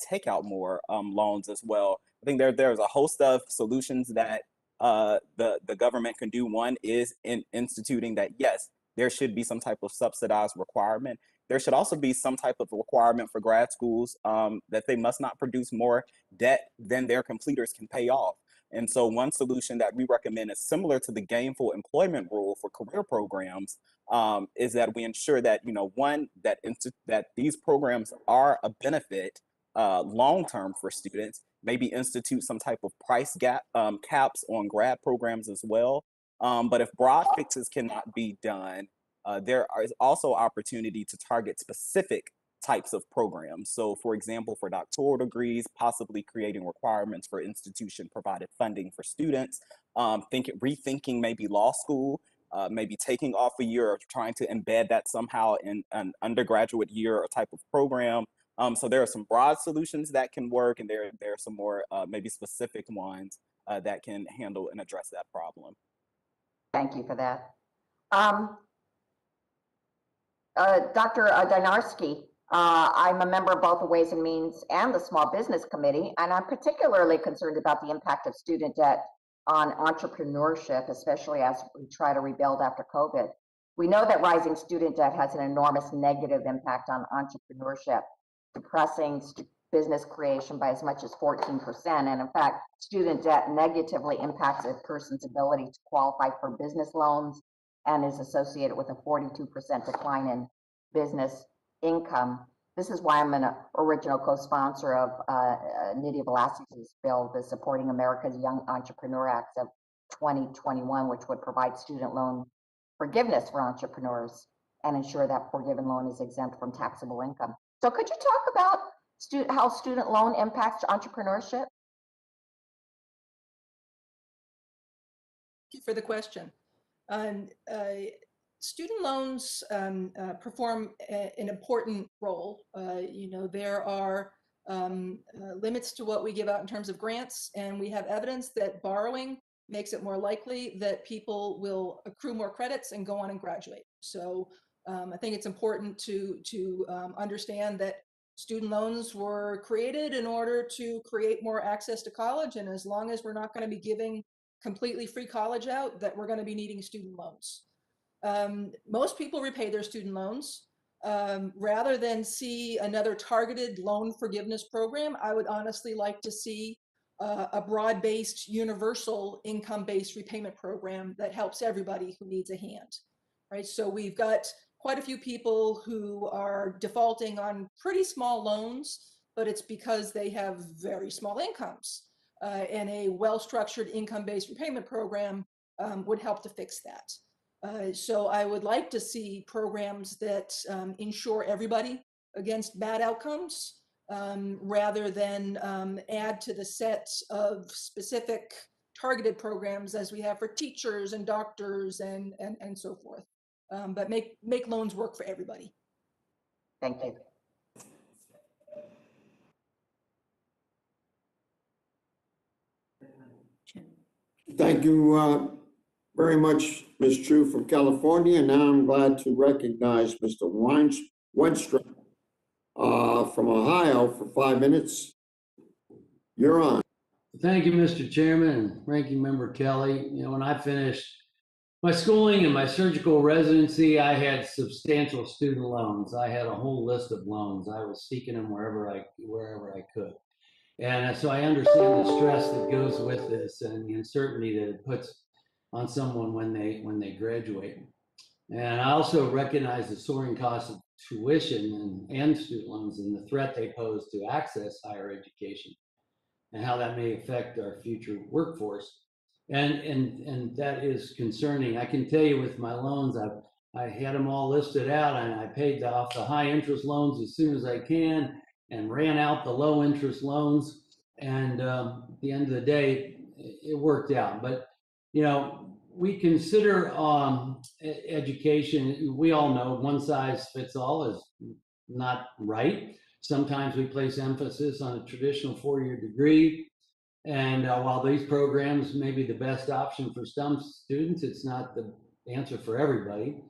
take out more loans as well. I think there's a host of solutions that the government can do. One is in instituting that, yes, there should be some type of subsidized requirement. There should also be some type of requirement for grad schools that they must not produce more debt than their completers can pay off. And so one solution that we recommend is similar to the gainful employment rule for career programs, is that we ensure that, one, that these programs are a benefit long-term for students, maybe institute some type of price caps on grad programs as well. But if broad fixes cannot be done, there is also opportunity to target specific types of programs. So for example, for doctoral degrees, possibly creating requirements for institution provided funding for students, rethinking maybe law school, maybe taking off a year or trying to embed that somehow in an undergraduate year or type of program. So there are some broad solutions that can work, and there are some more maybe specific ones that can handle and address that problem. Thank you for that. Dr. Dynarski, I'm a member of both the Ways and Means and the Small Business Committee, and I'm particularly concerned about the impact of student debt on entrepreneurship, especially as we try to rebuild after COVID. We know that rising student debt has an enormous negative impact on entrepreneurship, depressing business creation by as much as 14%. And in fact, student debt negatively impacts a person's ability to qualify for business loans and is associated with a 42% decline in business income. This is why I'm an original co-sponsor of Nydia Velazquez's bill, the Supporting America's Young Entrepreneur Act of 2021, which would provide student loan forgiveness for entrepreneurs and ensure that forgiven loan is exempt from taxable income. So could you talk about how student loan impacts entrepreneurship? Thank you for the question. Student loans perform an important role. There are limits to what we give out in terms of grants, and we have evidence that borrowing makes it more likely that people will accrue more credits and go on and graduate. So I think it's important to understand that student loans were created in order to create more access to college, and as long as we're not going to be giving completely free college out, that we're going to be needing student loans. Most people repay their student loans. Rather than see another targeted loan forgiveness program, I would honestly like to see a broad-based, universal income-based repayment program that helps everybody who needs a hand, right? So we've got quite a few people who are defaulting on pretty small loans, but it's because they have very small incomes. And a well-structured income-based repayment program would help to fix that. So I would like to see programs that insure everybody against bad outcomes, rather than add to the set of specific targeted programs as we have for teachers and doctors and so forth. But make loans work for everybody. Thank you. Thank you very much, Ms. True from California. Now I'm glad to recognize Mr. Wenstrup from Ohio for 5 minutes. You're on. Thank you, Mr. Chairman and Ranking Member Kelly. When I finished my schooling and my surgical residency, I had substantial student loans. I had a whole list of loans. I was seeking them wherever I could. And so I understand the stress that goes with this and the uncertainty that it puts on someone when they graduate. And I also recognize the soaring cost of tuition and student loans and the threat they pose to access higher education and how that may affect our future workforce. And that is concerning. I can tell you with my loans, I had them all listed out, and I paid off the high interest loans as soon as I can and ran out the low interest loans. And at the end of the day, it worked out. But, we consider education, we all know one size fits all is not right. Sometimes we place emphasis on a traditional 4-year degree. And while these programs may be the best option for some students, it's not the answer for everybody.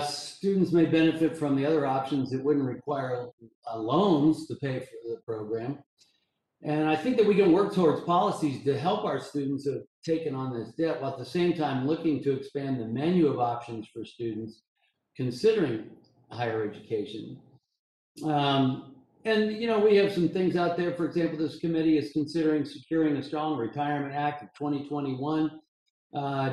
Students may benefit from the other options that wouldn't require loans to pay for the program. And I think that we can work towards policies to help our students who have taken on this debt, while at the same time looking to expand the menu of options for students considering higher education. And we have some things out there. For example, this committee is considering securing a strong retirement act of 2021.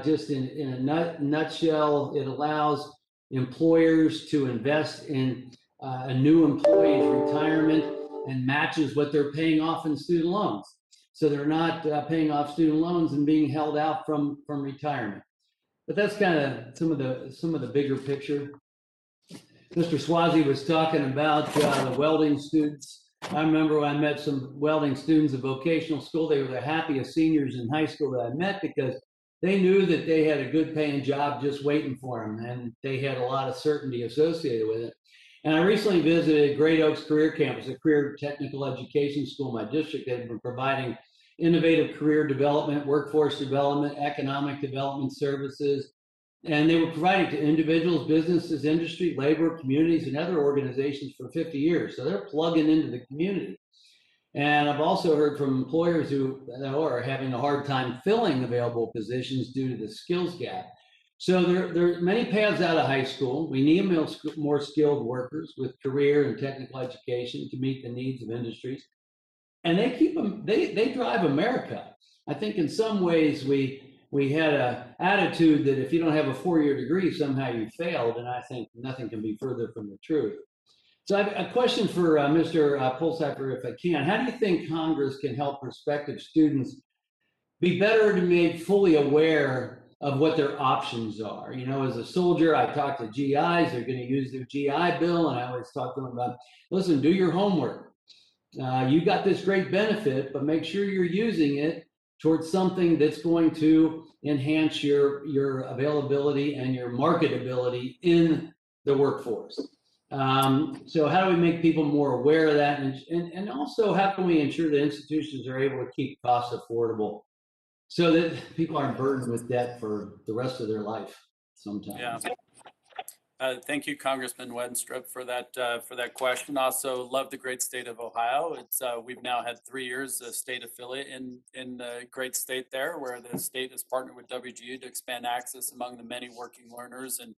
Just in a nutshell, it allows employers to invest in a new employee's retirement and matches what they're paying off in student loans. So they're not paying off student loans and being held out from retirement. But that's kind of some of the bigger picture. Mr. Swazi was talking about the welding students. I remember when I met some welding students at vocational school. They were the happiest seniors in high school that I met because they knew that they had a good paying job just waiting for them, and they had a lot of certainty associated with it. And I recently visited Great Oaks Career Campus, a career technical education school in my district that had been providing innovative career development, workforce development, economic development services. And they were providing to individuals, businesses, industry, labor, communities, and other organizations for 50 years. So they're plugging into the community. And I've also heard from employers who are having a hard time filling available positions due to the skills gap. So there are many paths out of high school. We need more skilled workers with career and technical education to meet the needs of industries. And they drive America. I think in some ways we had an attitude that if you don't have a 4-year degree, somehow you failed. And I think nothing can be further from the truth. So I have a question for Mr. Pulsipher, if I can. How do you think Congress can help prospective students be better to be fully aware of what their options are? As a soldier, I talk to GIs, they're going to use their GI Bill, and I always talk to them about, listen, do your homework. You got this great benefit, but make sure you're using it towards something that's going to enhance your availability and your marketability in the workforce. So how do we make people more aware of that? And also, how can we ensure that institutions are able to keep costs affordable so that people aren't burdened with debt for the rest of their life sometimes? Yeah. Thank you, Congressman Wenstrup, for that question. Also, love the great state of Ohio. It's we've now had 3 years a state affiliate in the great state there, where the state has partnered with WGU to expand access among the many working learners and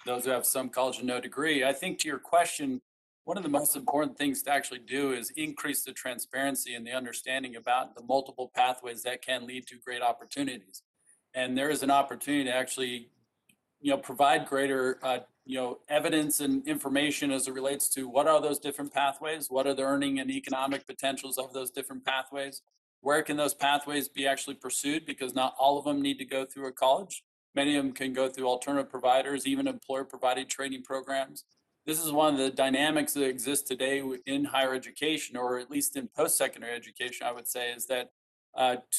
those who have some college and no degree. I think to your question, one of the most important things to actually do is increase the transparency and the understanding about the multiple pathways that can lead to great opportunities. And there is an opportunity to actually, provide greater, evidence and information as it relates to what are those different pathways, what are the earning and economic potentials of those different pathways, where can those pathways be actually pursued, because not all of them need to go through a college. Many of them can go through alternative providers, even employer-provided training programs. This is one of the dynamics that exist today in higher education, or at least in post-secondary education, I would say, is that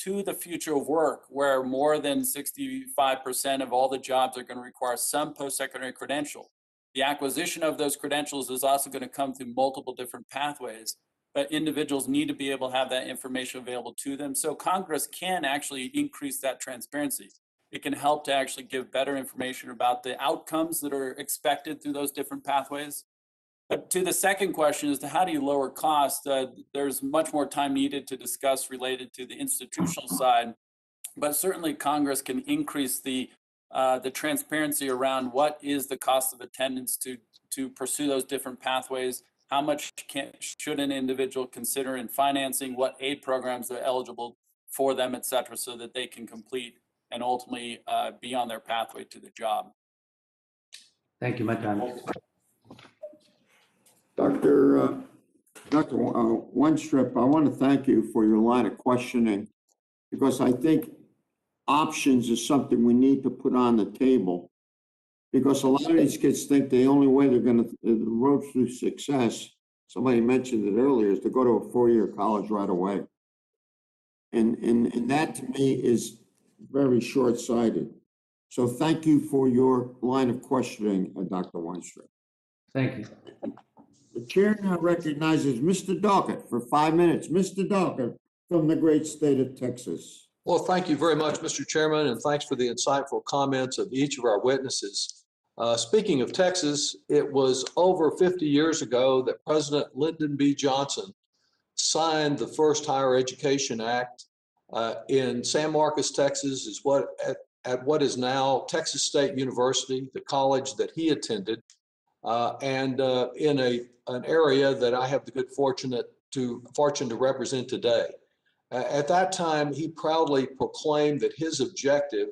to the future of work, where more than 65% of all the jobs are going to require some post-secondary credential. The acquisition of those credentials is also going to come through multiple different pathways, but individuals need to be able to have that information available to them. So Congress can actually increase that transparency. It can help to actually give better information about the outcomes that are expected through those different pathways. But to the second question as to how do you lower cost, there's much more time needed to discuss related to the institutional side, but certainly Congress can increase the transparency around what is the cost of attendance to pursue those different pathways, how much should an individual consider in financing, what aid programs are eligible for them, et cetera, so that they can complete and ultimately be on their pathway to the job. Thank you, my time. Dr. Wenstrup, I want to thank you for your line of questioning, because I think options is something we need to put on the table, because a lot of these kids think the only way they're going to, the road through success, somebody mentioned it earlier, is to go to a four-year college right away. And that to me is very short-sighted. So thank you for your line of questioning, Dr. Wenstrup. Thank you. The chair now recognizes Mr. Dockett for 5 minutes. Mr. Dockett from the great state of Texas. Well, thank you very much, Mr. Chairman, and thanks for the insightful comments of each of our witnesses. Speaking of Texas, it was over 50 years ago that President Lyndon B. Johnson signed the first Higher Education Act in San Marcos, Texas, is at what is now Texas State University, the college that he attended, and in an area that I have the good fortune to represent today. At that time, he proudly proclaimed that his objective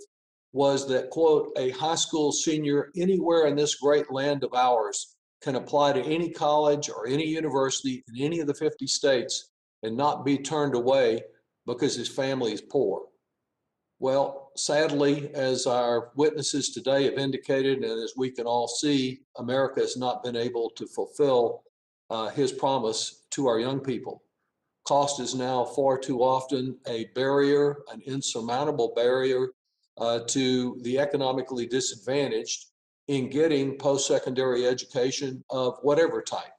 was that, quote, a high school senior anywhere in this great land of ours can apply to any college or any university in any of the 50 states and not be turned away because his family is poor. Well, sadly, as our witnesses today have indicated, and as we can all see, America has not been able to fulfill his promise to our young people. Cost is now far too often a barrier, an insurmountable barrier to the economically disadvantaged in getting post-secondary education of whatever type.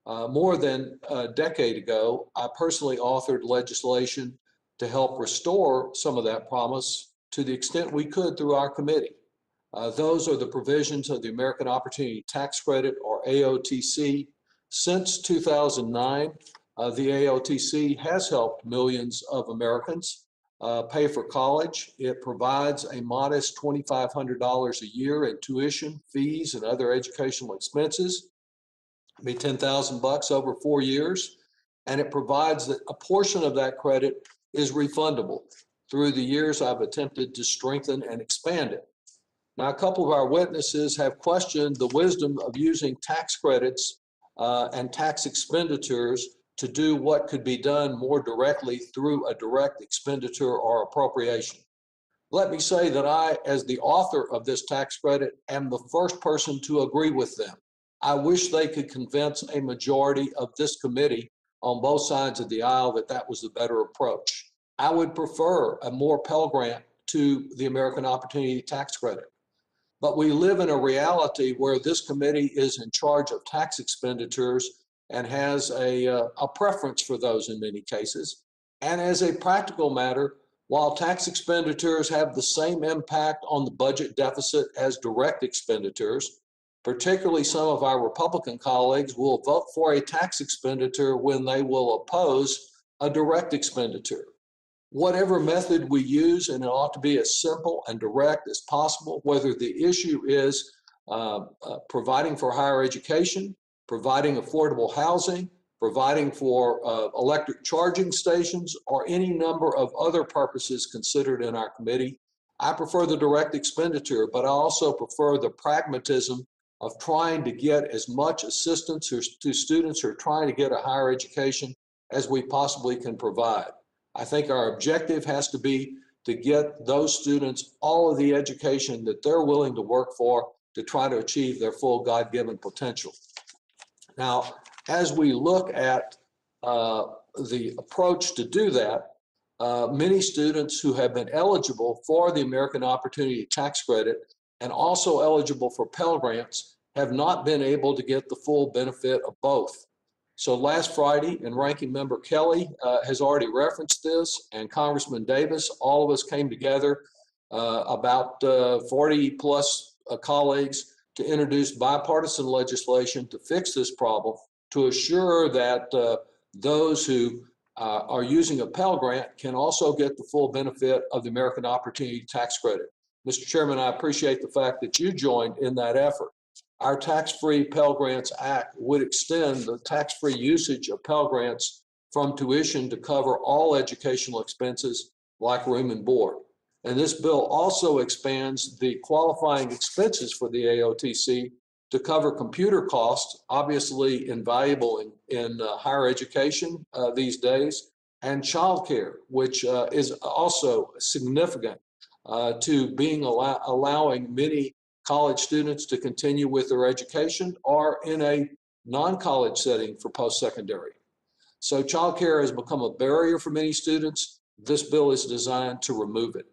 More than a decade ago, I personally authored legislation to help restore some of that promise to the extent we could through our committee. Those are the provisions of the American Opportunity Tax Credit, or AOTC. Since 2009, the AOTC has helped millions of Americans pay for college. It provides a modest $2,500 a year in tuition, fees, and other educational expenses. It'll be $10,000 over 4 years. And it provides that a portion of that credit is refundable. Through the years, I've attempted to strengthen and expand it. Now, a couple of our witnesses have questioned the wisdom of using tax credits and tax expenditures to do what could be done more directly through a direct expenditure or appropriation. Let me say that I, as the author of this tax credit, am the first person to agree with them. I wish they could convince a majority of this committee on both sides of the aisle that that was the better approach. I would prefer a more Pell Grant to the American Opportunity Tax Credit. But we live in a reality where this committee is in charge of tax expenditures and has a preference for those in many cases. And as a practical matter, while tax expenditures have the same impact on the budget deficit as direct expenditures, particularly some of our Republican colleagues will vote for a tax expenditure when they will oppose a direct expenditure. Whatever method we use, and it ought to be as simple and direct as possible, whether the issue is providing for higher education, providing affordable housing, providing for electric charging stations, or any number of other purposes considered in our committee. I prefer the direct expenditure, but I also prefer the pragmatism of trying to get as much assistance to students who are trying to get a higher education as we possibly can provide. I think our objective has to be to get those students all of the education that they're willing to work for to try to achieve their full God-given potential. Now, as we look at the approach to do that, many students who have been eligible for the American Opportunity Tax Credit and also eligible for Pell Grants have not been able to get the full benefit of both. So last Friday, and Ranking Member Kelly has already referenced this, and Congressman Davis, all of us came together, about 40 plus colleagues, to introduce bipartisan legislation to fix this problem, to assure that those who are using a Pell Grant can also get the full benefit of the American Opportunity Tax Credit. Mr. Chairman, I appreciate the fact that you joined in that effort. Our Tax-Free Pell Grants Act would extend the tax-free usage of Pell Grants from tuition to cover all educational expenses like room and board. And this bill also expands the qualifying expenses for the AOTC to cover computer costs, obviously invaluable in higher education these days, and childcare, which is also significant to being allowing many college students to continue with their education or in a non-college setting for post-secondary. So childcare has become a barrier for many students. This bill is designed to remove it.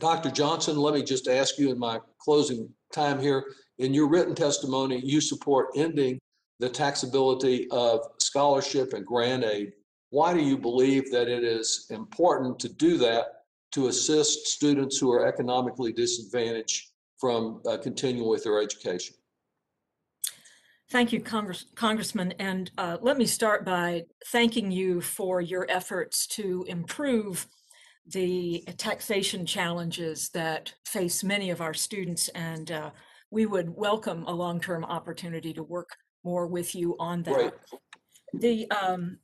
Dr. Johnson, let me just ask you in my closing time here, in your written testimony, you support ending the taxability of scholarship and grant aid. Why do you believe that it is important to do that to assist students who are economically disadvantaged from continuing with their education? Thank you, Congressman. And let me start by thanking you for your efforts to improve the taxation challenges that face many of our students. And we would welcome a long-term opportunity to work more with you on that. Great. The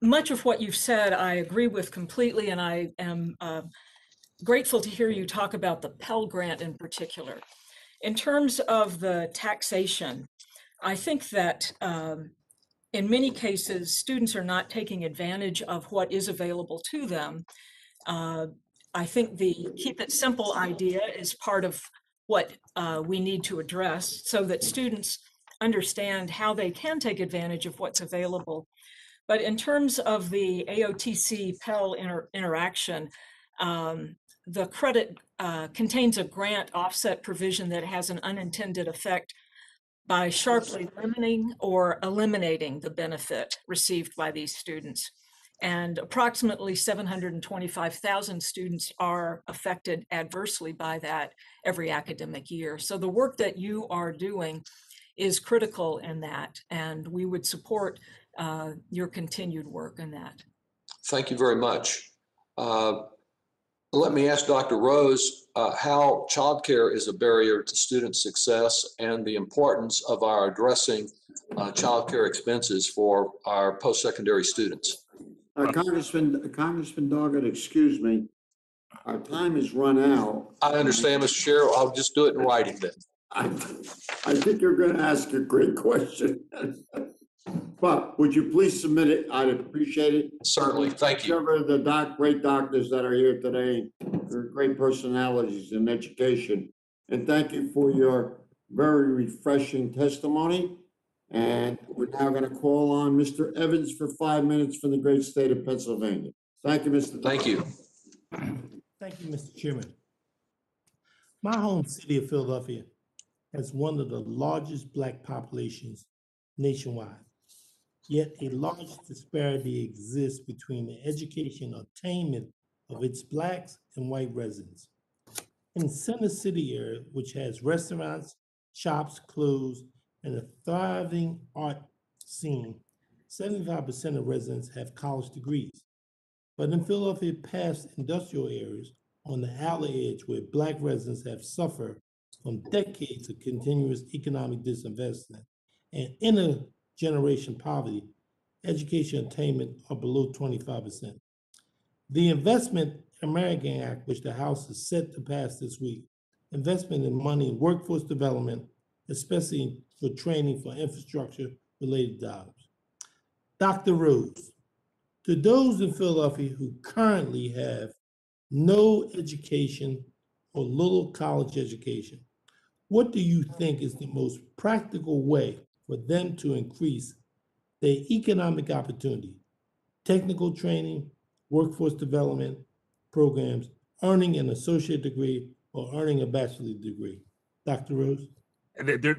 much of what you've said, I agree with completely, and I am grateful to hear you talk about the Pell Grant in particular. In terms of the taxation, I think that in many cases, students are not taking advantage of what is available to them. I think the keep it simple idea is part of what we need to address so that students understand how they can take advantage of what's available. But in terms of the AOTC Pell interaction, the credit contains a grant offset provision that has an unintended effect by sharply limiting or eliminating the benefit received by these students. And approximately 725,000 students are affected adversely by that every academic year. So the work that you are doing is critical in that, and we would support your continued work in that. Thank you very much. Let me ask Dr. Rose how childcare is a barrier to student success and the importance of our addressing childcare expenses for our post-secondary students. Congressman Doggett, excuse me, our time has run out. I understand, Mr. Chair. I'll just do it in writing then. I think you're going to ask a great question. But would you please submit it? I'd appreciate it. Certainly. Thank you. Several of the great doctors that are here today, they're great personalities in education. And thank you for your very refreshing testimony. And we're now going to call on Mr. Evans for 5 minutes from the great state of Pennsylvania. Thank you, Mr. Thank you. Thank you, Mr. Chairman. My home city of Philadelphia has one of the largest Black populations nationwide. Yet a large disparity exists between the education attainment of its Blacks and white residents. In the Center City area, which has restaurants, shops, clothes, and a thriving art scene, 75% of residents have college degrees. But in Philadelphia past industrial areas on the outer edge where Black residents have suffered from decades of continuous economic disinvestment and intergeneration poverty, education attainment are below 25%. The Investment American Act, which the House is set to pass this week, investment in money in workforce development, especially for training for infrastructure-related jobs. Dr. Rose, to those in Philadelphia who currently have no education or little college education, what do you think is the most practical way for them to increase their economic opportunity, technical training, workforce development programs, earning an associate degree, or earning a bachelor's degree? Dr. Rose?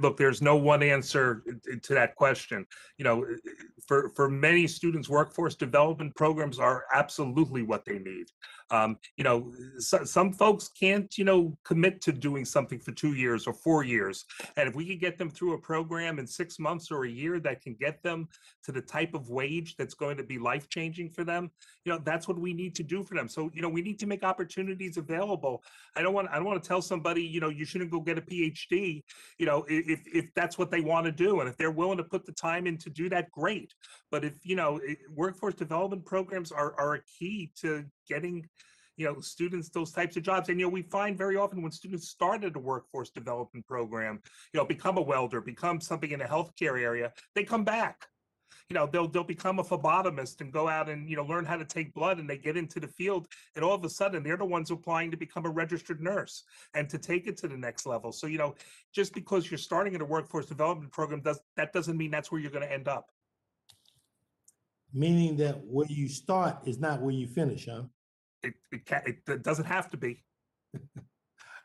Look, there's no one answer to that question. You know, for many students, workforce development programs are absolutely what they need. You know, some folks can't, you know, commit to doing something for 2 years or 4 years. And if we could get them through a program in 6 months or a year that can get them to the type of wage that's going to be life-changing for them, you know, that's what we need to do for them. So, you know, we need to make opportunities available. I don't want to tell somebody, you know, you shouldn't go get a PhD, you know, if that's what they want to do. And if they're willing to put the time in to do that, great. But if, you know, workforce development programs are a key to getting, you know, students those types of jobs. And, you know, we find very often when students start at a workforce development program, you know, become a welder, become something in the healthcare area, they come back. You know, they'll become a phlebotomist and go out and, you know, learn how to take blood, and they get into the field, and all of a sudden they're the ones applying to become a registered nurse and to take it to the next level. So, you know, just because you're starting at a workforce development program doesn't mean that's where you're going to end up. Meaning that where you start is not where you finish, huh? It doesn't have to be.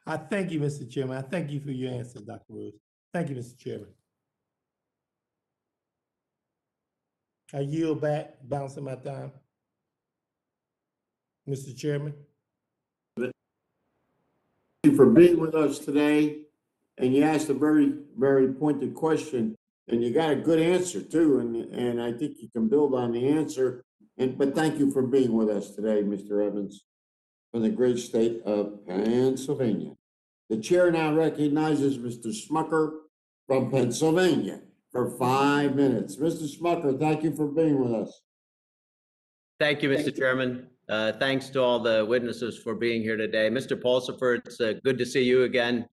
I thank you, Mr. Chairman. I thank you for your answer, Dr. Rose. Thank you, Mr. Chairman. I yield back, bouncing my time. Mr. Chairman. Thank you for being with us today. And you asked a very, very pointed question, and you got a good answer too. And I think you can build on the answer. But thank you for being with us today, Mr. Evans, from the great state of Pennsylvania. The chair now recognizes Mr. Smucker from Pennsylvania for 5 minutes. Mr. Smucker, thank you for being with us. Thank you, Mr. Chairman. Thanks to all the witnesses for being here today. Mr. Pulsifer, it's good to see you again.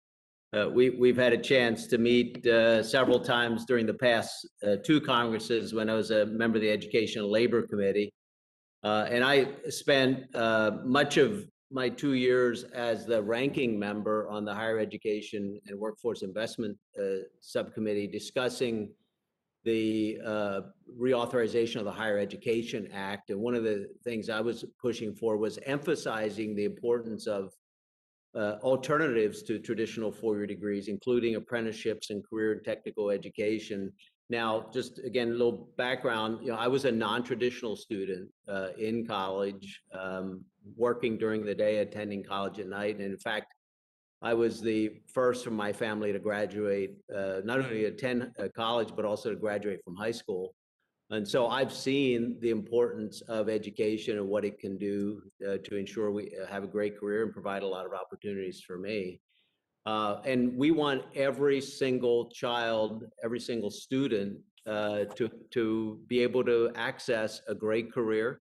We've had a chance to meet several times during the past 2 Congresses when I was a member of the Education and Labor Committee. And I spent much of my 2 years as the ranking member on the Higher Education and Workforce Investment Subcommittee discussing the reauthorization of the Higher Education Act. And one of the things I was pushing for was emphasizing the importance of alternatives to traditional 4-year degrees, including apprenticeships and career and technical education. Now, just again, a little background, you know, I was a non-traditional student in college, working during the day, attending college at night. And in fact, I was the first from my family to graduate, not only attend college, but also to graduate from high school. And so I've seen the importance of education and what it can do to ensure we have a great career and provide a lot of opportunities for me. And we want every single child, every single student to be able to access a great career,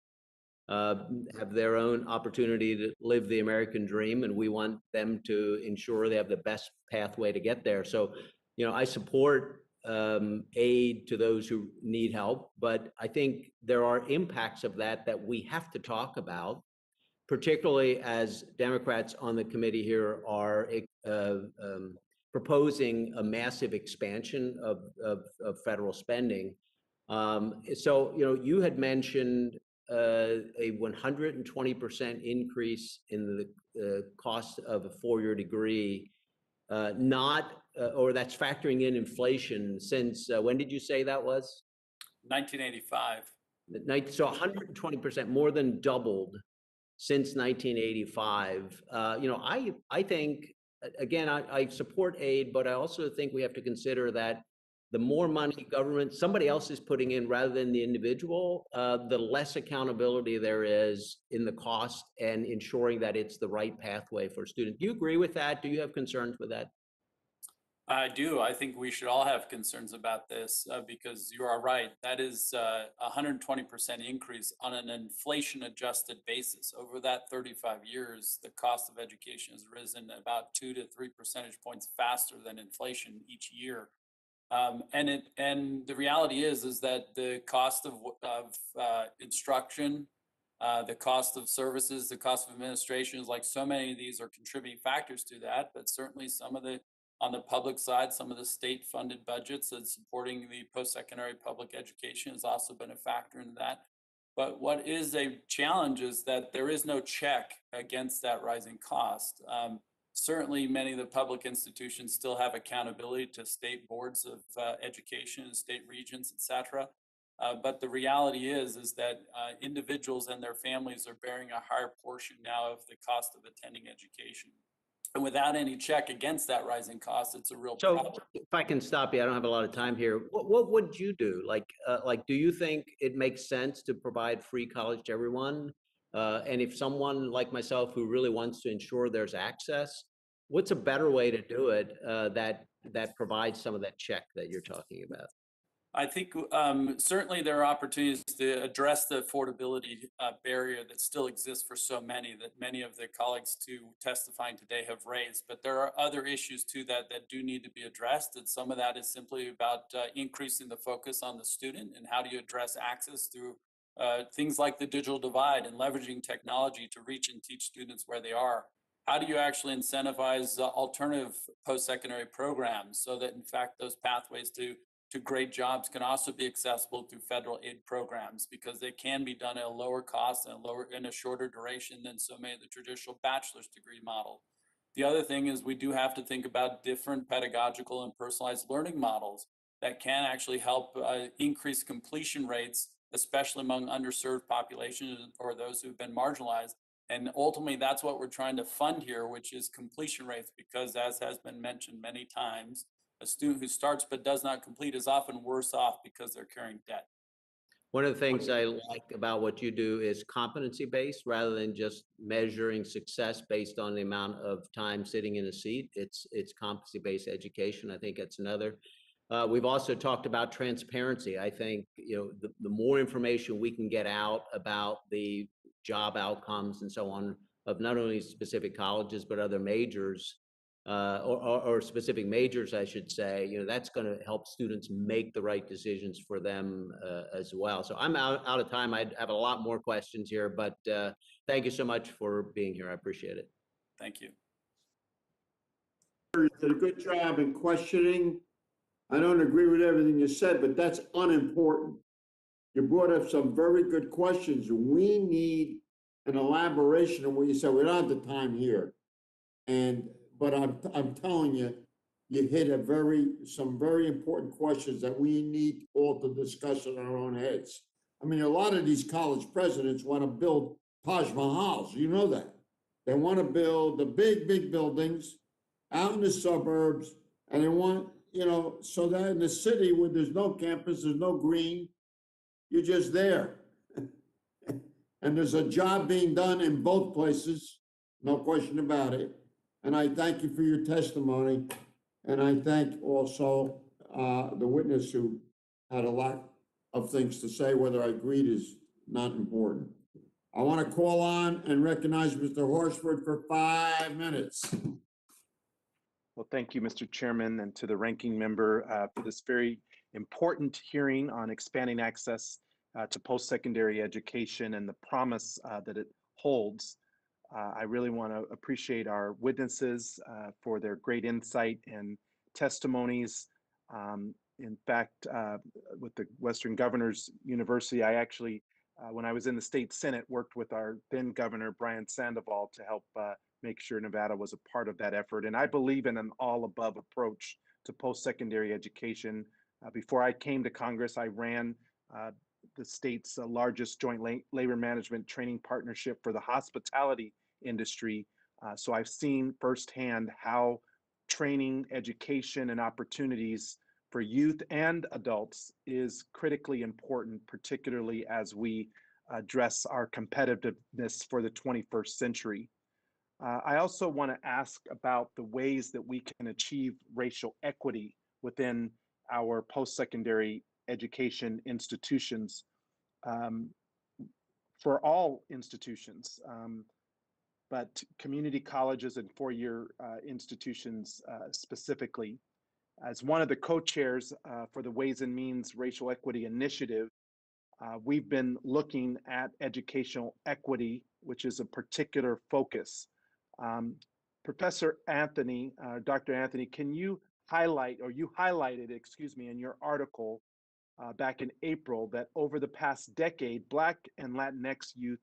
have their own opportunity to live the American dream, and we want them to ensure they have the best pathway to get there. So, you know, I support aid to those who need help, but I think there are impacts of that we have to talk about, particularly as Democrats on the committee here are proposing a massive expansion of federal spending. So, you had mentioned a 120% increase in the cost of a four-year degree, or that's factoring in inflation since, when did you say that was? 1985. So 120%, more than doubled since 1985. I think, again, I support aid, but I also think we have to consider that the more money somebody else is putting in rather than the individual, the less accountability there is in the cost and ensuring that it's the right pathway for students. Do you agree with that? Do you have concerns with that? I do. I think we should all have concerns about this because you are right. That is a 120% increase on an inflation-adjusted basis. Over that 35 years, the cost of education has risen about 2 to 3 percentage points faster than inflation each year. And the reality is that the cost of instruction, the cost of services, the cost of administration is like so many of these are contributing factors to that, but certainly on the public side, some of the state-funded budgets and supporting the post-secondary public education has also been a factor in that. But what is a challenge is that there is no check against that rising cost. Certainly, many of the public institutions still have accountability to state boards of education, state regions, et cetera. But the reality is that individuals and their families are bearing a higher portion now of the cost of attending education. And without any check against that rising cost, it's a real problem. So if I can stop you, I don't have a lot of time here. What would you do? Like, do you think it makes sense to provide free college to everyone? And if someone like myself who really wants to ensure there's access, what's a better way to do it that provides some of that check that you're talking about? I think certainly there are opportunities to address the affordability barrier that still exists for so many that many of the colleagues testifying today have raised. But there are other issues too that do need to be addressed. And some of that is simply about increasing the focus on the student and how do you address access through things like the digital divide and leveraging technology to reach and teach students where they are. How do you actually incentivize alternative post-secondary programs so that in fact those pathways to great jobs can also be accessible through federal aid programs because they can be done at a lower cost and in a shorter duration than so many of the traditional bachelor's degree model. The other thing is we do have to think about different pedagogical and personalized learning models that can actually help increase completion rates, especially among underserved populations or those who've been marginalized. And ultimately, that's what we're trying to fund here, which is completion rates, because as has been mentioned many times, a student who starts but does not complete is often worse off because they're carrying debt. One of the things I like about what you do is competency-based rather than just measuring success based on the amount of time sitting in a seat. It's competency-based education. I think that's another. We've also talked about transparency. I think the more information we can get out about the job outcomes and so on of not only specific colleges but other majors, or specific majors, I should say, that's going to help students make the right decisions for them as well. So I'm out of time. I have a lot more questions here, but thank you so much for being here. I appreciate it. Thank you. You did a good job in questioning. I don't agree with everything you said, but that's unimportant. You brought up some very good questions. We need an elaboration of what you said. We don't have the time here. But I'm telling you, you hit some very important questions that we need all to discuss in our own heads. I mean, a lot of these college presidents want to build Taj Mahals. You know that. They want to build the big, big buildings out in the suburbs, and they want, so that in the city where there's no campus, there's no green, you're just there. And there's a job being done in both places, no question about it. And I thank you for your testimony. And I thank also the witness who had a lot of things to say. Whether I agreed is not important. I want to call on and recognize Mr. Horsford for 5 minutes. Well, thank you, Mr. Chairman, and to the ranking member for this very important hearing on expanding access to post-secondary education and the promise that it holds. I really want to appreciate our witnesses for their great insight and testimonies. In fact, with the Western Governors University, I actually, when I was in the state Senate, worked with our then governor, Brian Sandoval, to help make sure Nevada was a part of that effort. And I believe in an all-above approach to post-secondary education. Before I came to Congress, I ran the state's largest joint labor management training partnership for the hospitality industry. So I've seen firsthand how training, education, and opportunities for youth and adults is critically important, particularly as we address our competitiveness for the 21st century. I also want to ask about the ways that we can achieve racial equity within our post-secondary education institutions, for all institutions, but community colleges and four-year institutions specifically. As one of the co-chairs for the Ways and Means Racial Equity Initiative, we've been looking at educational equity, which is a particular focus. Professor Anthony, Dr. Anthony, can you highlight, or you highlighted, excuse me, in your article back in April, that over the past decade, Black and Latinx youth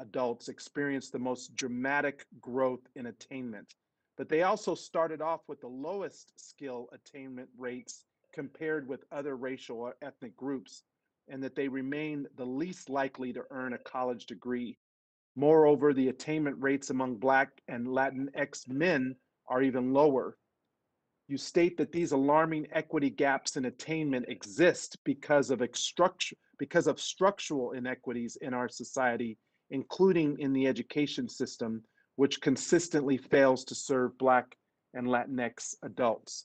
adults experienced the most dramatic growth in attainment, but they also started off with the lowest skill attainment rates compared with other racial or ethnic groups, and that they remain the least likely to earn a college degree. Moreover, the attainment rates among Black and Latinx men are even lower. You state that these alarming equity gaps in attainment exist because of structural inequities in our society, including in the education system, which consistently fails to serve Black and Latinx adults.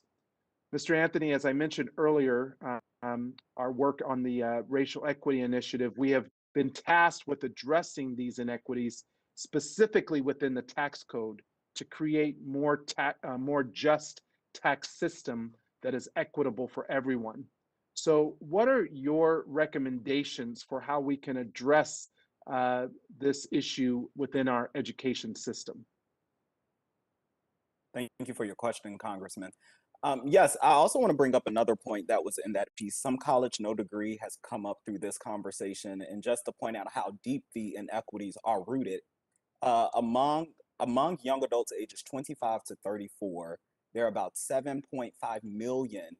Mr. Anthony, as I mentioned earlier, our work on the Racial Equity Initiative, we have been tasked with addressing these inequities specifically within the tax code to create more just tax system that is equitable for everyone. So what are your recommendations for how we can address this issue within our education system? Thank you for your question, Congressman. Yes, I also want to bring up another point that was in that piece. Some college, no degree has come up through this conversation, and just to point out how deep the inequities are rooted. Among young adults ages 25 to 34, there are about 7.5 million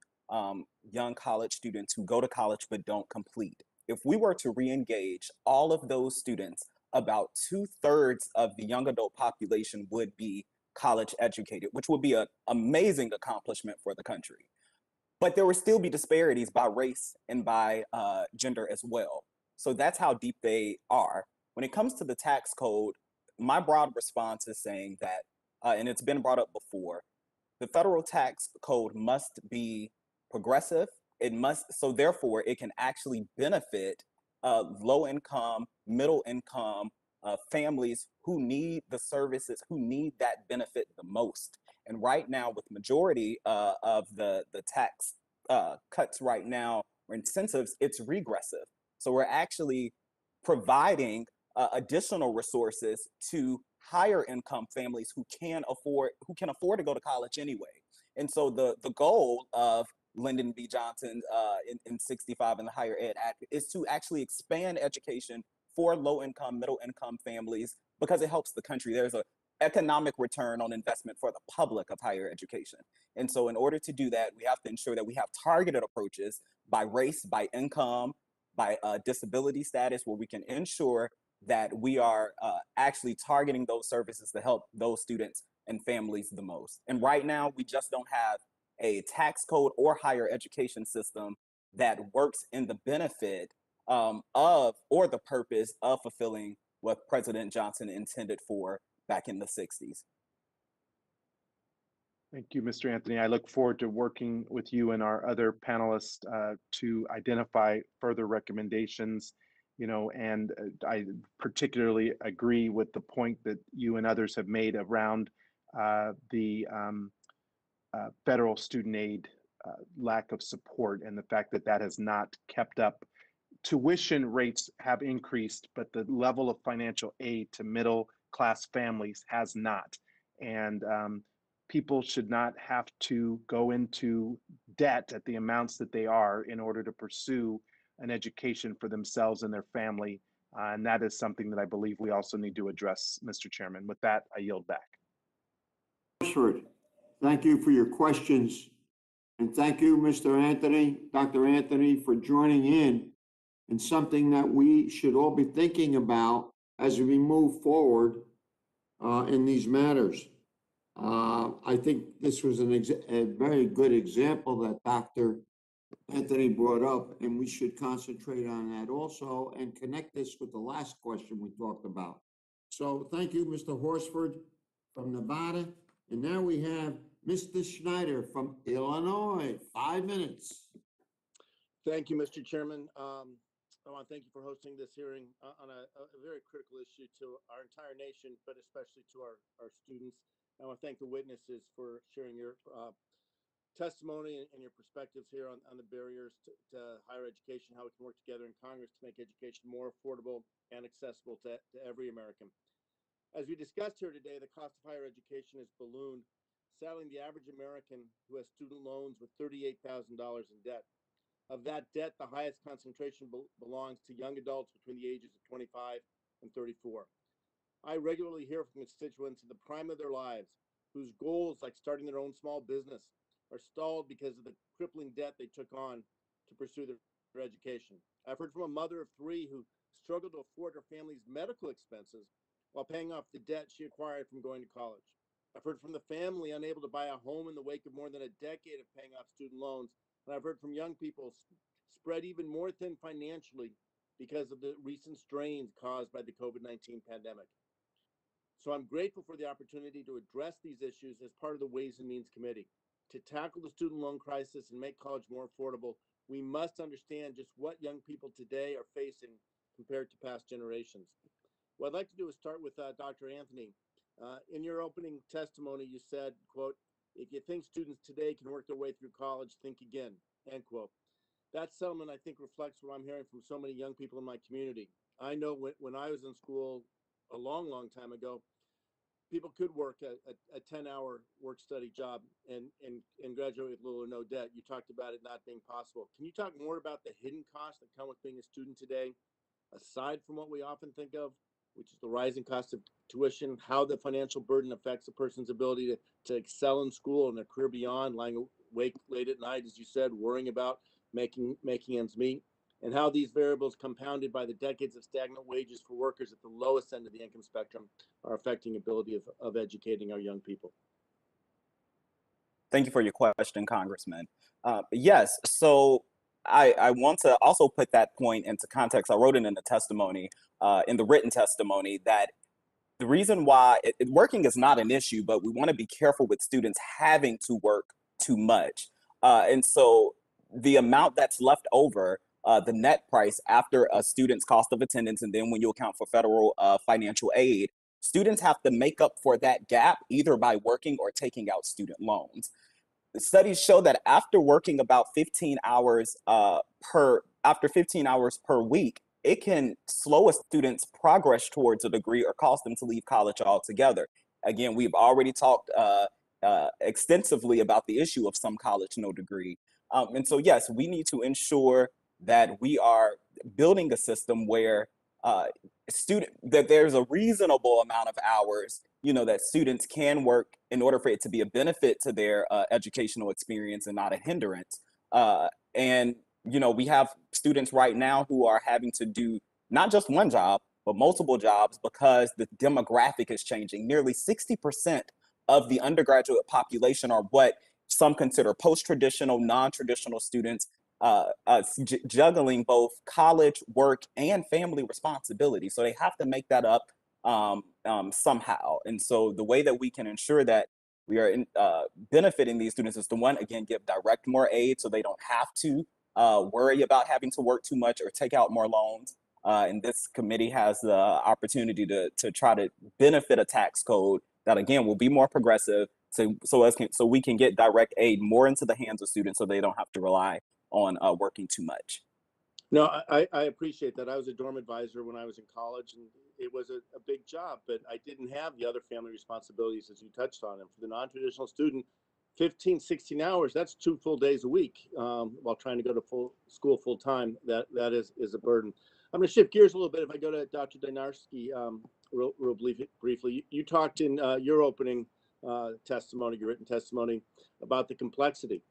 young college students who go to college but don't complete. If we were to re-engage all of those students, about 2/3 of the young adult population would be college educated, which would be an amazing accomplishment for the country. But there would still be disparities by race and by gender as well. So that's how deep they are. When it comes to the tax code, my broad response is saying that, and it's been brought up before, the federal tax code must be progressive. It must, so therefore it can actually benefit low income, middle income families who need the services, who need that benefit the most. And right now, with majority of the tax cuts right now, or incentives, it's regressive. So we're actually providing additional resources to higher income families who can afford to go to college anyway. And so the goal of Lyndon B. Johnson in 65 and the Higher Ed Act is to actually expand education for low income, middle income families, because it helps the country. There's an economic return on investment for the public of higher education. And so in order to do that, we have to ensure that we have targeted approaches by race, by income, by disability status, where we can ensure that we are actually targeting those services to help those students and families the most. And right now, we just don't have a tax code or higher education system that works in the benefit of, or the purpose of, fulfilling what President Johnson intended for back in the 60s. Thank you, Mr. Anthony. I look forward to working with you and our other panelists to identify further recommendations, and I particularly agree with the point that you and others have made around the federal student aid lack of support, and the fact that that has not kept up. Tuition rates have increased, but the level of financial aid to middle class families has not. And people should not have to go into debt at the amounts that they are in order to pursue an education for themselves and their family. And that is something that I believe we also need to address, Mr. Chairman. With that, I yield back. Thank you for your questions. And thank you, Mr. Anthony, Dr. Anthony, for joining in something that we should all be thinking about as we move forward in these matters. I think this was a very good example that Dr. Anthony brought up, and we should concentrate on that also and connect this with the last question we talked about. So thank you, Mr. Horsford from Nevada. And now we have Mr. Schneider from Illinois. 5 minutes. Thank you, Mr. Chairman. I want to thank you for hosting this hearing on a very critical issue to our entire nation, but especially to our students. I want to thank the witnesses for sharing your testimony and your perspectives here on the barriers to higher education, how we can work together in Congress to make education more affordable and accessible to every American. As we discussed here today, the cost of higher education has ballooned, saddling the average American who has student loans with $38,000 in debt. Of that debt, the highest concentration belongs to young adults between the ages of 25 and 34. I regularly hear from constituents in the prime of their lives whose goals, like starting their own small business, are stalled because of the crippling debt they took on to pursue their education. I've heard from a mother of 3 who struggled to afford her family's medical expenses while paying off the debt she acquired from going to college. I've heard from the family unable to buy a home in the wake of more than a decade of paying off student loans. And I've heard from young people spread even more thin financially because of the recent strains caused by the COVID-19 pandemic. So I'm grateful for the opportunity to address these issues as part of the Ways and Means Committee. To tackle the student loan crisis and make college more affordable, we must understand just what young people today are facing compared to past generations. What I'd like to do is start with Dr. Anthony. In your opening testimony, you said, quote, "If you think students today can work their way through college, think again," end quote. That sentiment, I think, reflects what I'm hearing from so many young people in my community. I know when I was in school a long time ago, people could work a 10-hour work-study job and graduate with little or no debt. You talked about it not being possible. Can you talk more about the hidden costs that come with being a student today, aside from what we often think of, which is the rising cost of tuition, how the financial burden affects a person's ability to excel in school and their career beyond, lying awake late at night, as you said, worrying about making ends meet, and how these variables, compounded by the decades of stagnant wages for workers at the lowest end of the income spectrum, are affecting ability of educating our young people. Thank you for your question, Congressman. Yes, so I want to also put that point into context. I wrote it in the testimony, in the written testimony, that the reason why working is not an issue, but we want to be careful with students having to work too much. And so the amount that's left over, the net price after a student's cost of attendance, and then when you account for federal financial aid, students have to make up for that gap either by working or taking out student loans. The studies show that after working about 15 hours per week, it can slow a student's progress towards a degree or cause them to leave college altogether. Again, we've already talked extensively about the issue of some college, no degree. And so, yes, we need to ensure that we are building a system where that there's a reasonable amount of hours, that students can work in order for it to be a benefit to their educational experience and not a hindrance. And we have students right now who are having to do not just one job, but multiple jobs because the demographic is changing. Nearly 60% of the undergraduate population are what some consider post-traditional, non-traditional students, juggling both college, work, and family responsibility. So they have to make that up somehow. And so the way that we can ensure that we are benefiting these students is to, one, again, give direct more aid so they don't have to worry about having to work too much or take out more loans. And this committee has the opportunity to try to benefit a tax code that, again, will be more progressive so we can get direct aid more into the hands of students so they don't have to rely on working too much. No, I appreciate that. I was a dorm advisor when I was in college, and it was a big job, but I didn't have the other family responsibilities as you touched on. And for the non-traditional student, 15, 16 hours, that's 2 full days a week while trying to go to school full time. That is a burden. I'm going to shift gears a little bit. If I go to Dr. Dynarski real briefly, you talked in your opening testimony, your written testimony, about the complexity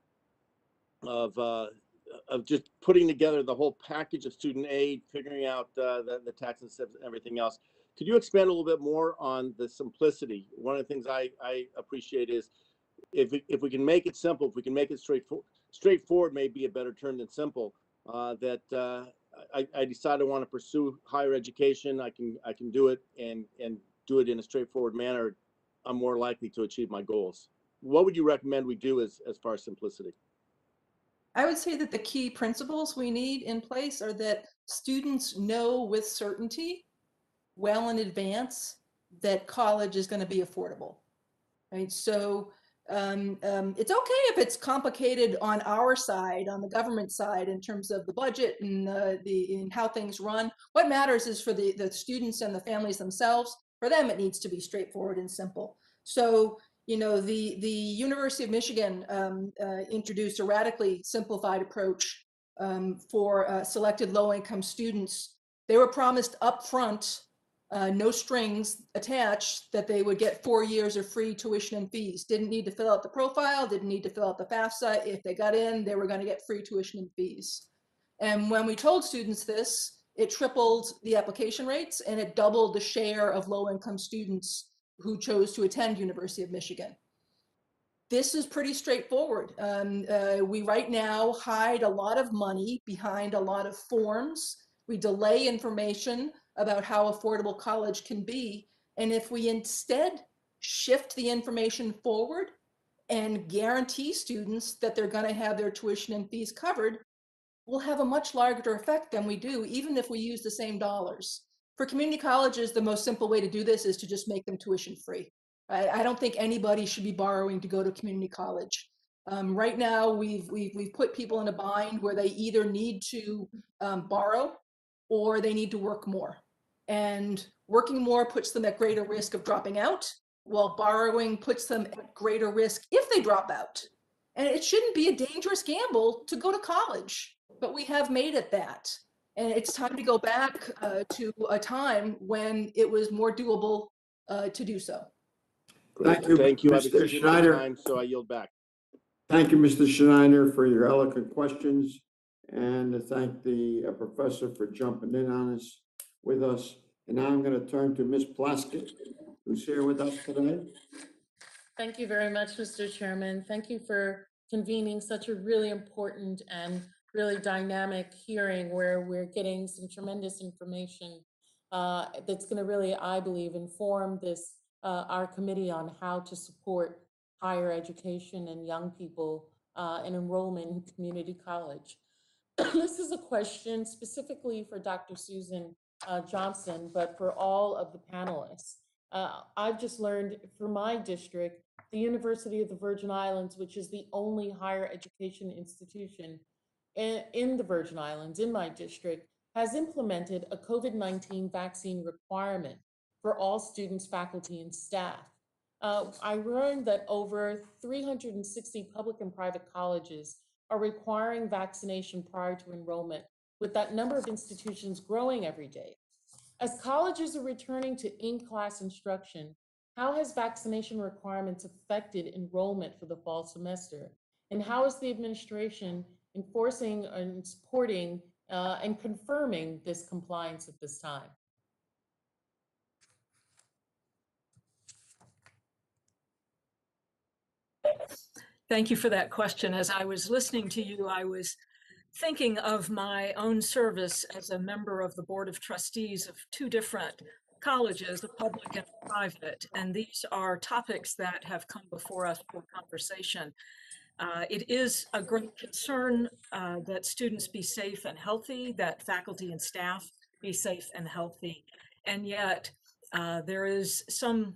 of just putting together the whole package of student aid, figuring out the tax incentives and everything else. Could you expand a little bit more on the simplicity? One of the things I appreciate is if we can make it simple, if we can make it straightforward may be a better term than simple, I decided I want to pursue higher education. I can do it and do it in a straightforward manner. I'm more likely to achieve my goals. What would you recommend we do as far as simplicity? I would say that the key principles we need in place are that students know with certainty, well in advance, that college is going to be affordable, right? So it's okay if it's complicated on our side, on the government side, in terms of the budget and and how things run. What matters is for the students and the families themselves. For them, it needs to be straightforward and simple. So, you know, the University of Michigan introduced a radically simplified approach for selected low-income students. They were promised upfront, no strings attached, that they would get 4 years of free tuition and fees. Didn't need to fill out the profile, didn't need to fill out the FAFSA. If they got in, they were going to get free tuition and fees. And when we told students this, it tripled the application rates and it doubled the share of low-income students who chose to attend University of Michigan. This is pretty straightforward. We right now hide a lot of money behind a lot of forms. We delay information about how affordable college can be. And if we instead shift the information forward and guarantee students that they're going to have their tuition and fees covered, we'll have a much larger effect than we do, even if we use the same dollars. For community colleges, the most simple way to do this is to just make them tuition free. I don't think anybody should be borrowing to go to community college. Right now, we've put people in a bind where they either need to borrow or they need to work more. And working more puts them at greater risk of dropping out, while borrowing puts them at greater risk if they drop out. And it shouldn't be a dangerous gamble to go to college, but we have made it that. And it's time to go back to a time when it was more doable to do so. Great. Thank you. I've exceeded my time, so I yield back. Thank you, Mr. Schneider, for your eloquent questions, and to thank the professor for jumping in on us with us. And now I'm going to turn to Ms. Plaskett, who's here with us today. Thank you very much, Mr. Chairman. Thank you for convening such a really important and really dynamic hearing where we're getting some tremendous information that's going to really, I believe, inform this our committee on how to support higher education and young people in enrollment in community college. This is a question specifically for Dr. Susan Johnston, but for all of the panelists. I've just learned for my district, the University of the Virgin Islands, which is the only higher education institution in the Virgin Islands, in my district, has implemented a COVID-19 vaccine requirement for all students, faculty, and staff. I learned that over 360 public and private colleges are requiring vaccination prior to enrollment, with that number of institutions growing every day. As colleges are returning to in-class instruction, how has vaccination requirements affected enrollment for the fall semester? And how is the administration enforcing and supporting and confirming this compliance at this time? Thank you for that question. As I was listening to you, I was thinking of my own service as a member of the Board of Trustees of two different colleges, the public and private, and these are topics that have come before us for conversation. It is a great concern that students be safe and healthy, that faculty and staff be safe and healthy, and yet there is some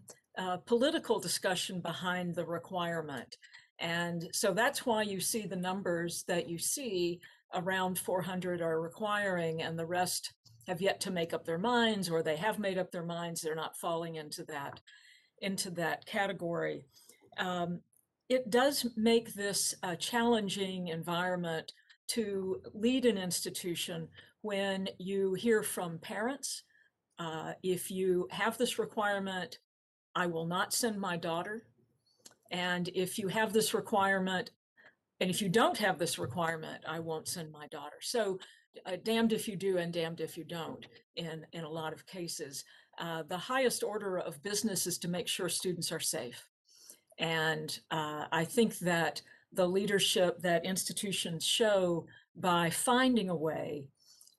political discussion behind the requirement. And so that's why you see the numbers that you see around 400 are requiring, and the rest have yet to make up their minds, or they have made up their minds, they're not falling into that category. It does make this a challenging environment to lead an institution when you hear from parents, if you have this requirement, I will not send my daughter. And if you have this requirement, and if you don't have this requirement, I won't send my daughter. So damned if you do and damned if you don't in a lot of cases. The highest order of business is to make sure students are safe. And I think that the leadership that institutions show by finding a way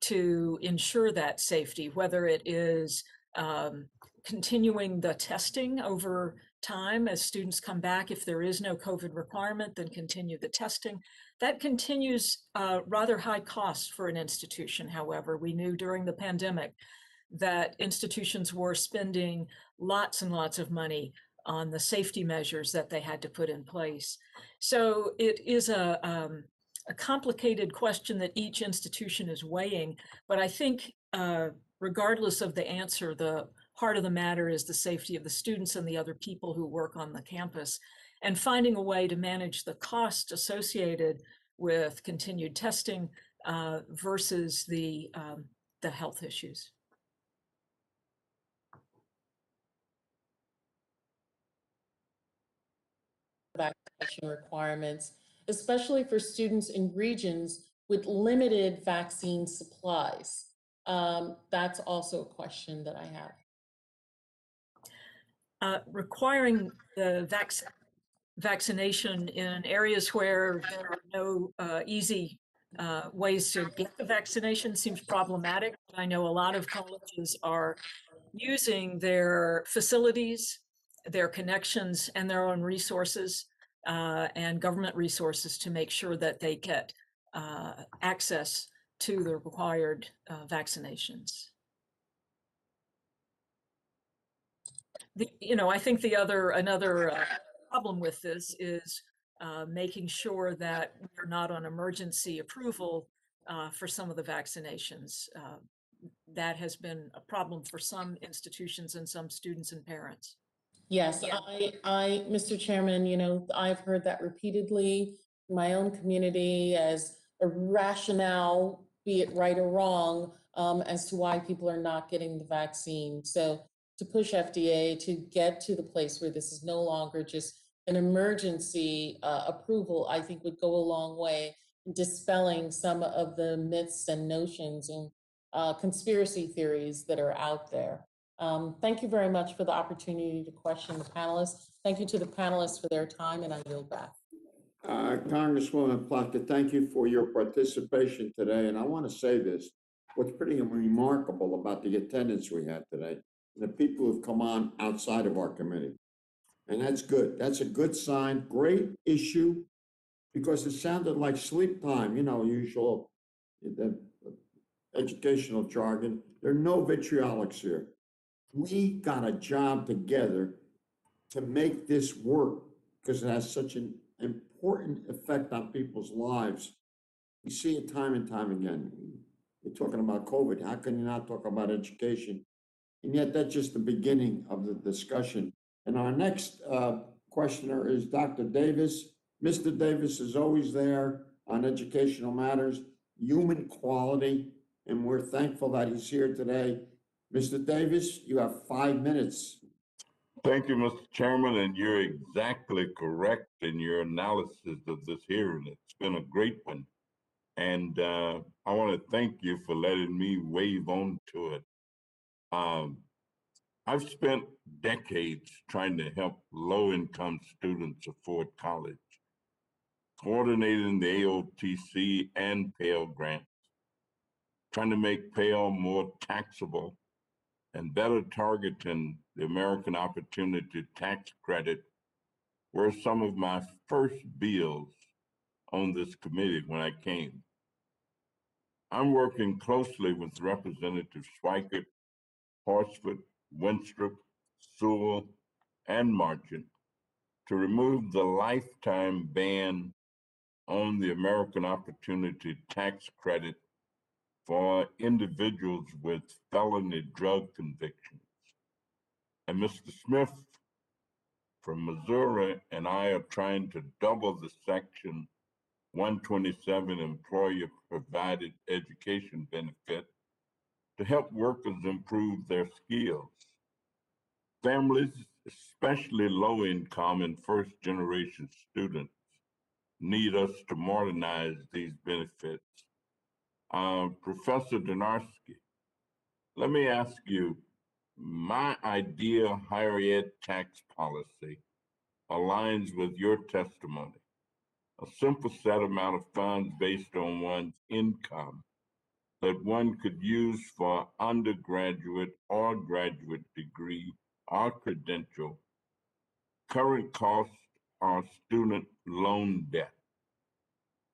to ensure that safety, whether it is continuing the testing over time as students come back. If there is no COVID requirement, then continue the testing. That continues rather high costs for an institution. However, we knew during the pandemic that institutions were spending lots and lots of money on the safety measures that they had to put in place. So it is a complicated question that each institution is weighing, but I think regardless of the answer, the heart of the matter is the safety of the students and the other people who work on the campus, and finding a way to manage the cost associated with continued testing versus the health issues. Vaccination requirements, especially for students in regions with limited vaccine supplies. That's also a question that I have. Requiring the vaccination in areas where there are no easy ways to get the vaccination seems problematic. I know a lot of colleges are using their facilities, their connections, and their own resources and government resources to make sure that they get access to the required vaccinations. I think another problem with this is making sure that we're not on emergency approval for some of the vaccinations. That has been a problem for some institutions and some students and parents. Yes, Mr. Chairman, I've heard that repeatedly in my own community as a rationale, be it right or wrong, as to why people are not getting the vaccine. So to push FDA to get to the place where this is no longer just an emergency approval, I think would go a long way in dispelling some of the myths and notions and conspiracy theories that are out there. Thank you very much for the opportunity to question the panelists. Thank you to the panelists for their time, and I yield back. Congresswoman Plunkett, thank you for your participation today. And I want to say this, what's pretty remarkable about the attendance we had today, the people who've come on outside of our committee. And that's good. That's a good sign. Great issue, because it sounded like sleep time, usual the educational jargon. There are no vitriolics here. We got a job together to make this work because it has such an important effect on people's lives. We see it time and time again. We're talking about COVID. How can you not talk about education? And yet that's just the beginning of the discussion. And our next questioner is Dr. Davis. Mr. Davis is always there on educational matters, human quality, and we're thankful that he's here today. Mr. Davis, you have 5 minutes. Thank you, Mr. Chairman, and you're exactly correct in your analysis of this hearing. It's been a great one. And I want to thank you for letting me wave on to it. I've spent decades trying to help low-income students afford college, coordinating the AOTC and Pell grants, trying to make Pell more taxable, and better targeting the American Opportunity Tax Credit were some of my first bills on this committee when I came. I'm working closely with Representatives Schweikert, Horsford, Winstrup, Sewell, and Marchant to remove the lifetime ban on the American Opportunity Tax Credit for individuals with felony drug convictions. And Mr. Smith from Missouri and I are trying to double the Section 127 employer provided education benefit to help workers improve their skills. Families, especially low income and first generation students, need us to modernize these benefits. Professor Donarski, let me ask you, my ideal higher ed tax policy aligns with your testimony. A simple set amount of funds based on one's income that one could use for undergraduate or graduate degree or credential, current costs or student loan debt.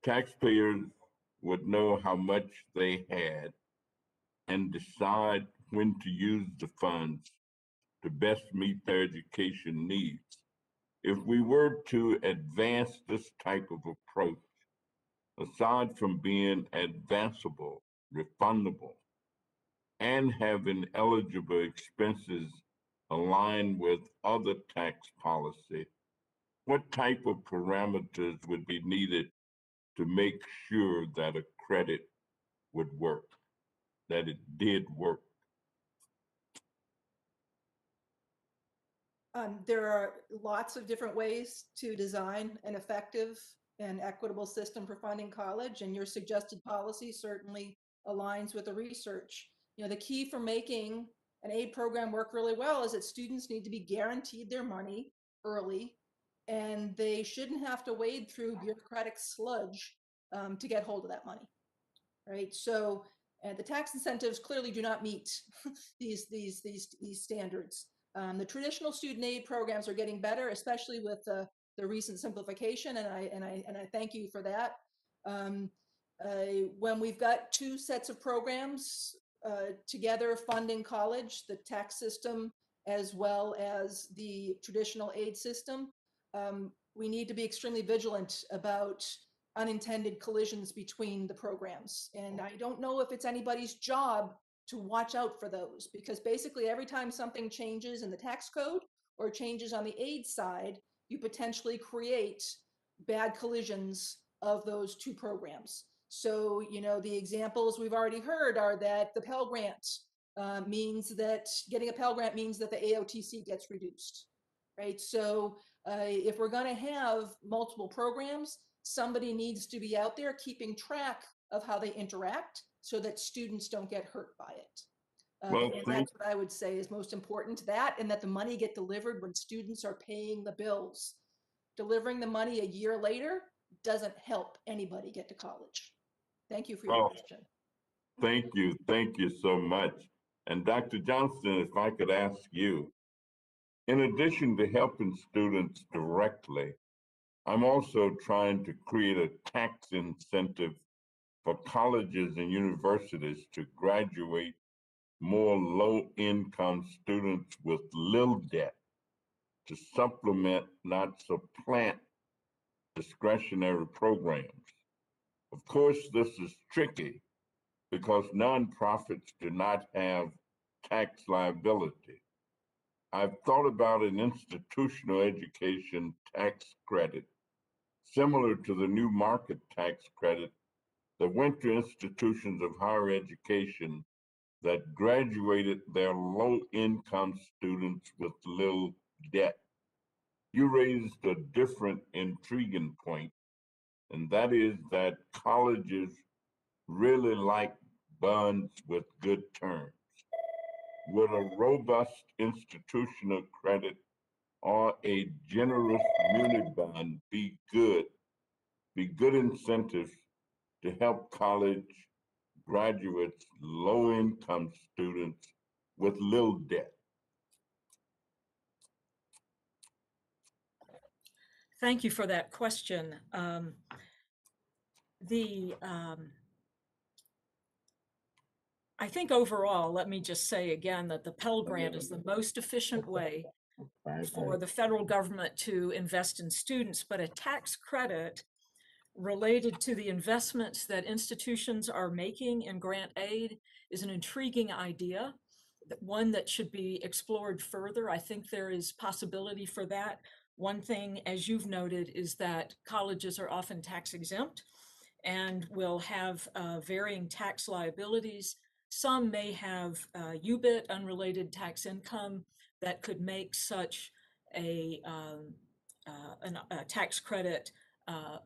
Taxpayers would know how much they had and decide when to use the funds to best meet their education needs. If we were to advance this type of approach, aside from being advanceable, refundable, and having eligible expenses aligned with other tax policy, what type of parameters would be needed to make sure that a credit would work, that it did work? There are lots of different ways to design an effective and equitable system for funding college, and your suggested policy certainly aligns with the research. You know, the key for making an aid program work really well is that students need to be guaranteed their money early, and they shouldn't have to wade through bureaucratic sludge to get hold of that money, right? So, and the tax incentives clearly do not meet these standards. The traditional student aid programs are getting better, especially with the recent simplification, and I thank you for that. When we've got two sets of programs together funding college, the tax system as well as the traditional aid system, we need to be extremely vigilant about unintended collisions between the programs. And I don't know if it's anybody's job to watch out for those, because basically every time something changes in the tax code or changes on the aid side, you potentially create bad collisions of those two programs. So, you know, the examples we've already heard are that the Pell Grant means that getting a Pell Grant means that the AOTC gets reduced, right? So if we're going to have multiple programs, somebody needs to be out there keeping track of how they interact so that students don't get hurt by it. And that's what I would say is most important, that and that the money get delivered when students are paying the bills. Delivering the money a year later doesn't help anybody get to college. Thank you for your question. Thank you so much. And Dr. Johnston, if I could ask you, in addition to helping students directly, I'm also trying to create a tax incentive for colleges and universities to graduate more low-income students with little debt to supplement, not supplant, discretionary programs. Of course, this is tricky because nonprofits do not have tax liability. I've thought about an institutional education tax credit similar to the new market tax credit that went to institutions of higher education that graduated their low-income students with little debt. You raised a different intriguing point, and that is that colleges really like bonds with good terms. Would a robust institutional credit or a generous muni bond be good incentives to help college graduates, low-income students with little debt? Thank you for that question. I think overall, let me just say again that the Pell Grant is the most efficient way for the federal government to invest in students, but a tax credit related to the investments that institutions are making in grant aid is an intriguing idea, one that should be explored further. I think there is possibility for that. One thing, as you've noted, is that colleges are often tax exempt and will have varying tax liabilities. Some may have UBIT, unrelated tax income, that could make such a tax credit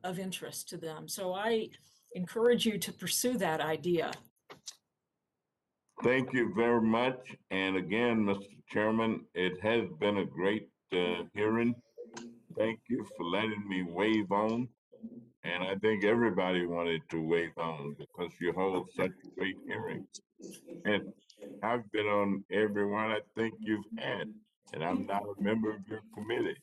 of interest to them. So I encourage you to pursue that idea. Thank you very much. And again, Mr. Chairman, it has been a great hearing. Thank you for letting me wave on. And I think everybody wanted to wave on because you hold such great hearings. And I've been on every one I think you've had, and I'm not a member of your committee.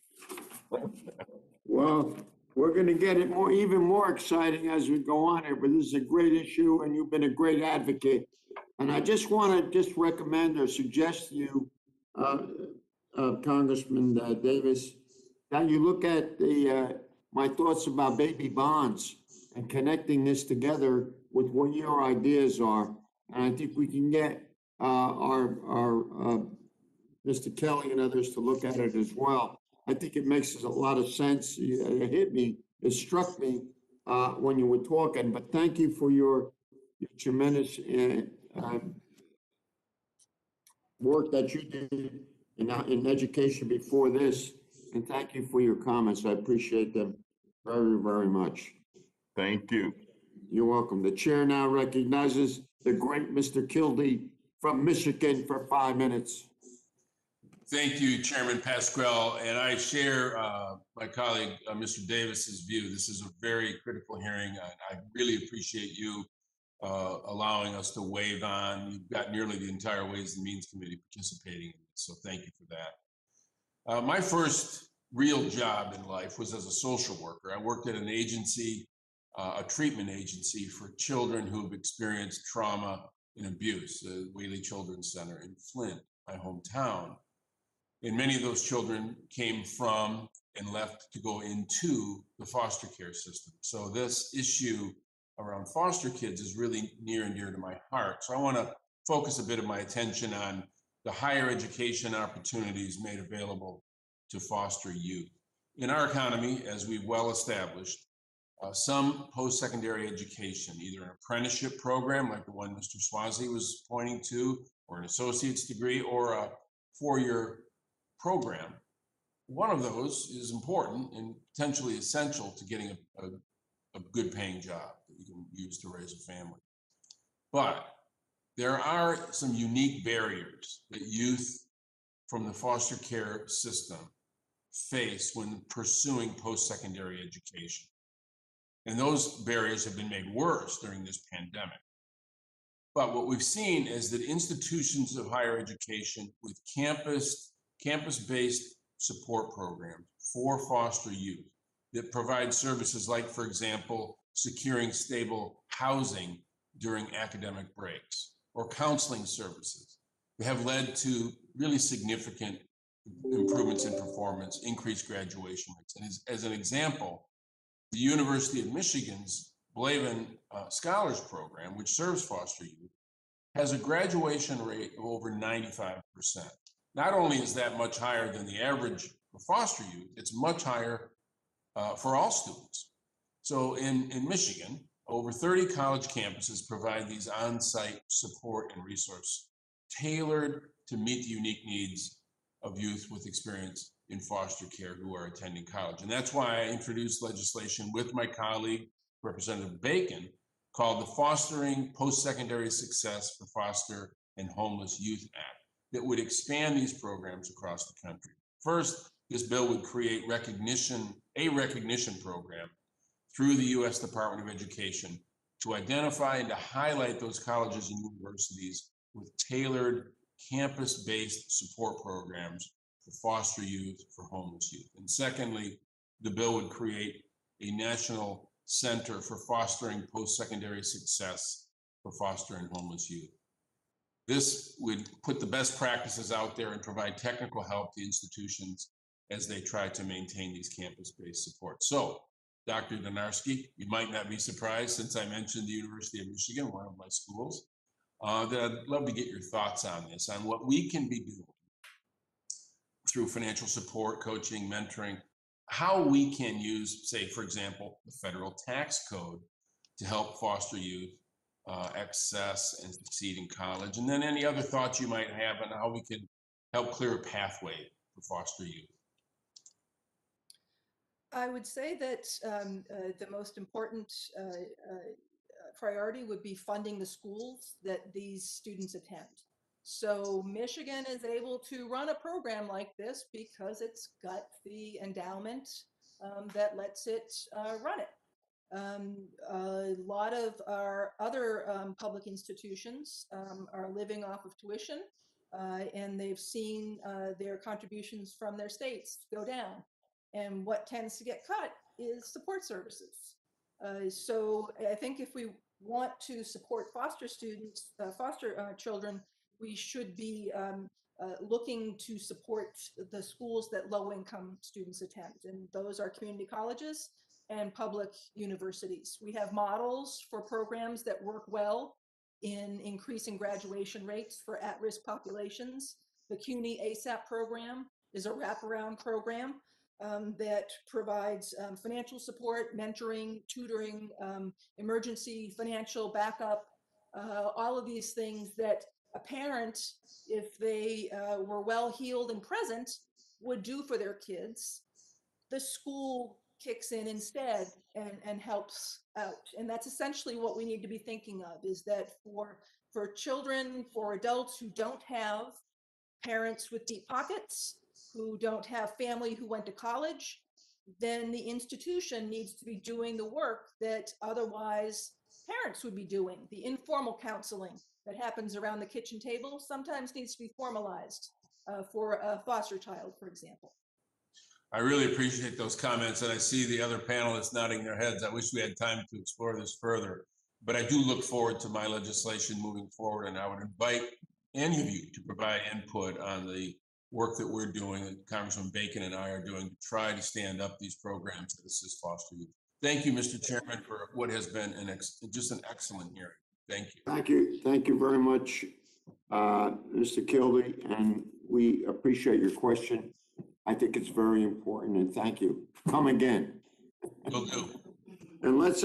Well, we're going to get it even more exciting as we go on here, but this is a great issue and you've been a great advocate. And I just want to recommend or suggest to you, Congressman Davis, that you look at my thoughts about baby bonds and connecting this together with what your ideas are. And I think we can get our Mr. Kelly and others to look at it as well. I think it makes a lot of sense. It struck me when you were talking, but thank you for your tremendous work that you did in education before this. And thank you for your comments. I appreciate them very, very much. Thank you. You're welcome. The chair now recognizes the great Mr. Kildee from Michigan for 5 minutes. Thank you, Chairman Pasquale, and I share my colleague, Mr. Davis's view. This is a very critical hearing, and I really appreciate you allowing us to wave on. You've got nearly the entire Ways and Means Committee participating in this, so thank you for that. My first real job in life was as a social worker. I worked at an agency, a treatment agency for children who have experienced trauma and abuse, the Whaley Children's Center in Flint, my hometown. And many of those children came from and left to go into the foster care system. So this issue around foster kids is really near and dear to my heart. So I want to focus a bit of my attention on the higher education opportunities made available to foster youth. In our economy, as we've well established, some post-secondary education, either an apprenticeship program like the one Mr. Swazi was pointing to, or an associate's degree, or a four-year program. One of those is important and potentially essential to getting a good paying job that you can use to raise a family. But there are some unique barriers that youth from the foster care system face when pursuing post-secondary education. And those barriers have been made worse during this pandemic. But what we've seen is that institutions of higher education with campus-based support programs for foster youth that provide services like, for example, securing stable housing during academic breaks or counseling services, have led to really significant improvements in performance, increased graduation rates. And as an example, the University of Michigan's Blavin Scholars Program, which serves foster youth, has a graduation rate of over 95%. Not only is that much higher than the average for foster youth, it's much higher for all students. So in Michigan, over 30 college campuses provide these on-site support and resource tailored to meet the unique needs of youth with experience in foster care who are attending college. And that's why I introduced legislation with my colleague, Representative Bacon, called the Fostering Post-Secondary Success for Foster and Homeless Youth Act, that would expand these programs across the country. First, this bill would create a recognition program through the U.S. Department of Education to identify and to highlight those colleges and universities with tailored campus-based support programs for foster youth, for homeless youth. And secondly, the bill would create a national center for fostering post-secondary success for foster and homeless youth. This would put the best practices out there and provide technical help to institutions as they try to maintain these campus-based supports. So Dr. Donarski. You might not be surprised since I mentioned the University of Michigan, one of my schools, that I'd love to get your thoughts on this, on what we can be doing through financial support, coaching, mentoring, how we can use, say, for example, the federal tax code to help foster youth access and succeed in college. And then any other thoughts you might have on how we can help clear a pathway for foster youth. I would say that the most important priority would be funding the schools that these students attend. So Michigan is able to run a program like this because it's got the endowment that lets it run it. A lot of our other public institutions are living off of tuition, and they've seen their contributions from their states go down. And what tends to get cut is support services. So I think if we want to support foster students, foster children, we should be looking to support the schools that low-income students attend, and those are community colleges and public universities. We have models for programs that work well in increasing graduation rates for at-risk populations. The Cuny ASAP program is a wraparound program that provides financial support, mentoring, tutoring, emergency financial backup, all of these things that a parent, if they were well-heeled and present, would do for their kids. The school kicks in instead and helps out. And that's essentially what we need to be thinking of, is that for children, for adults who don't have parents with deep pockets, who don't have family who went to college, then the institution needs to be doing the work that otherwise parents would be doing. The informal counseling that happens around the kitchen table sometimes needs to be formalized for a foster child, for example. I really appreciate those comments, and I see the other panelists nodding their heads. I wish we had time to explore this further, but I do look forward to my legislation moving forward, and I would invite any of you to provide input on the work that we're doing, that Congressman Bacon and I are doing to try to stand up these programs that assist foster youth. Thank you, Mr. Chairman, for what has been just an excellent hearing. Thank you. Thank you. Thank you very much, Mr. Kilby, and we appreciate your question. I think it's very important, and thank you. Come again. Will do. And let's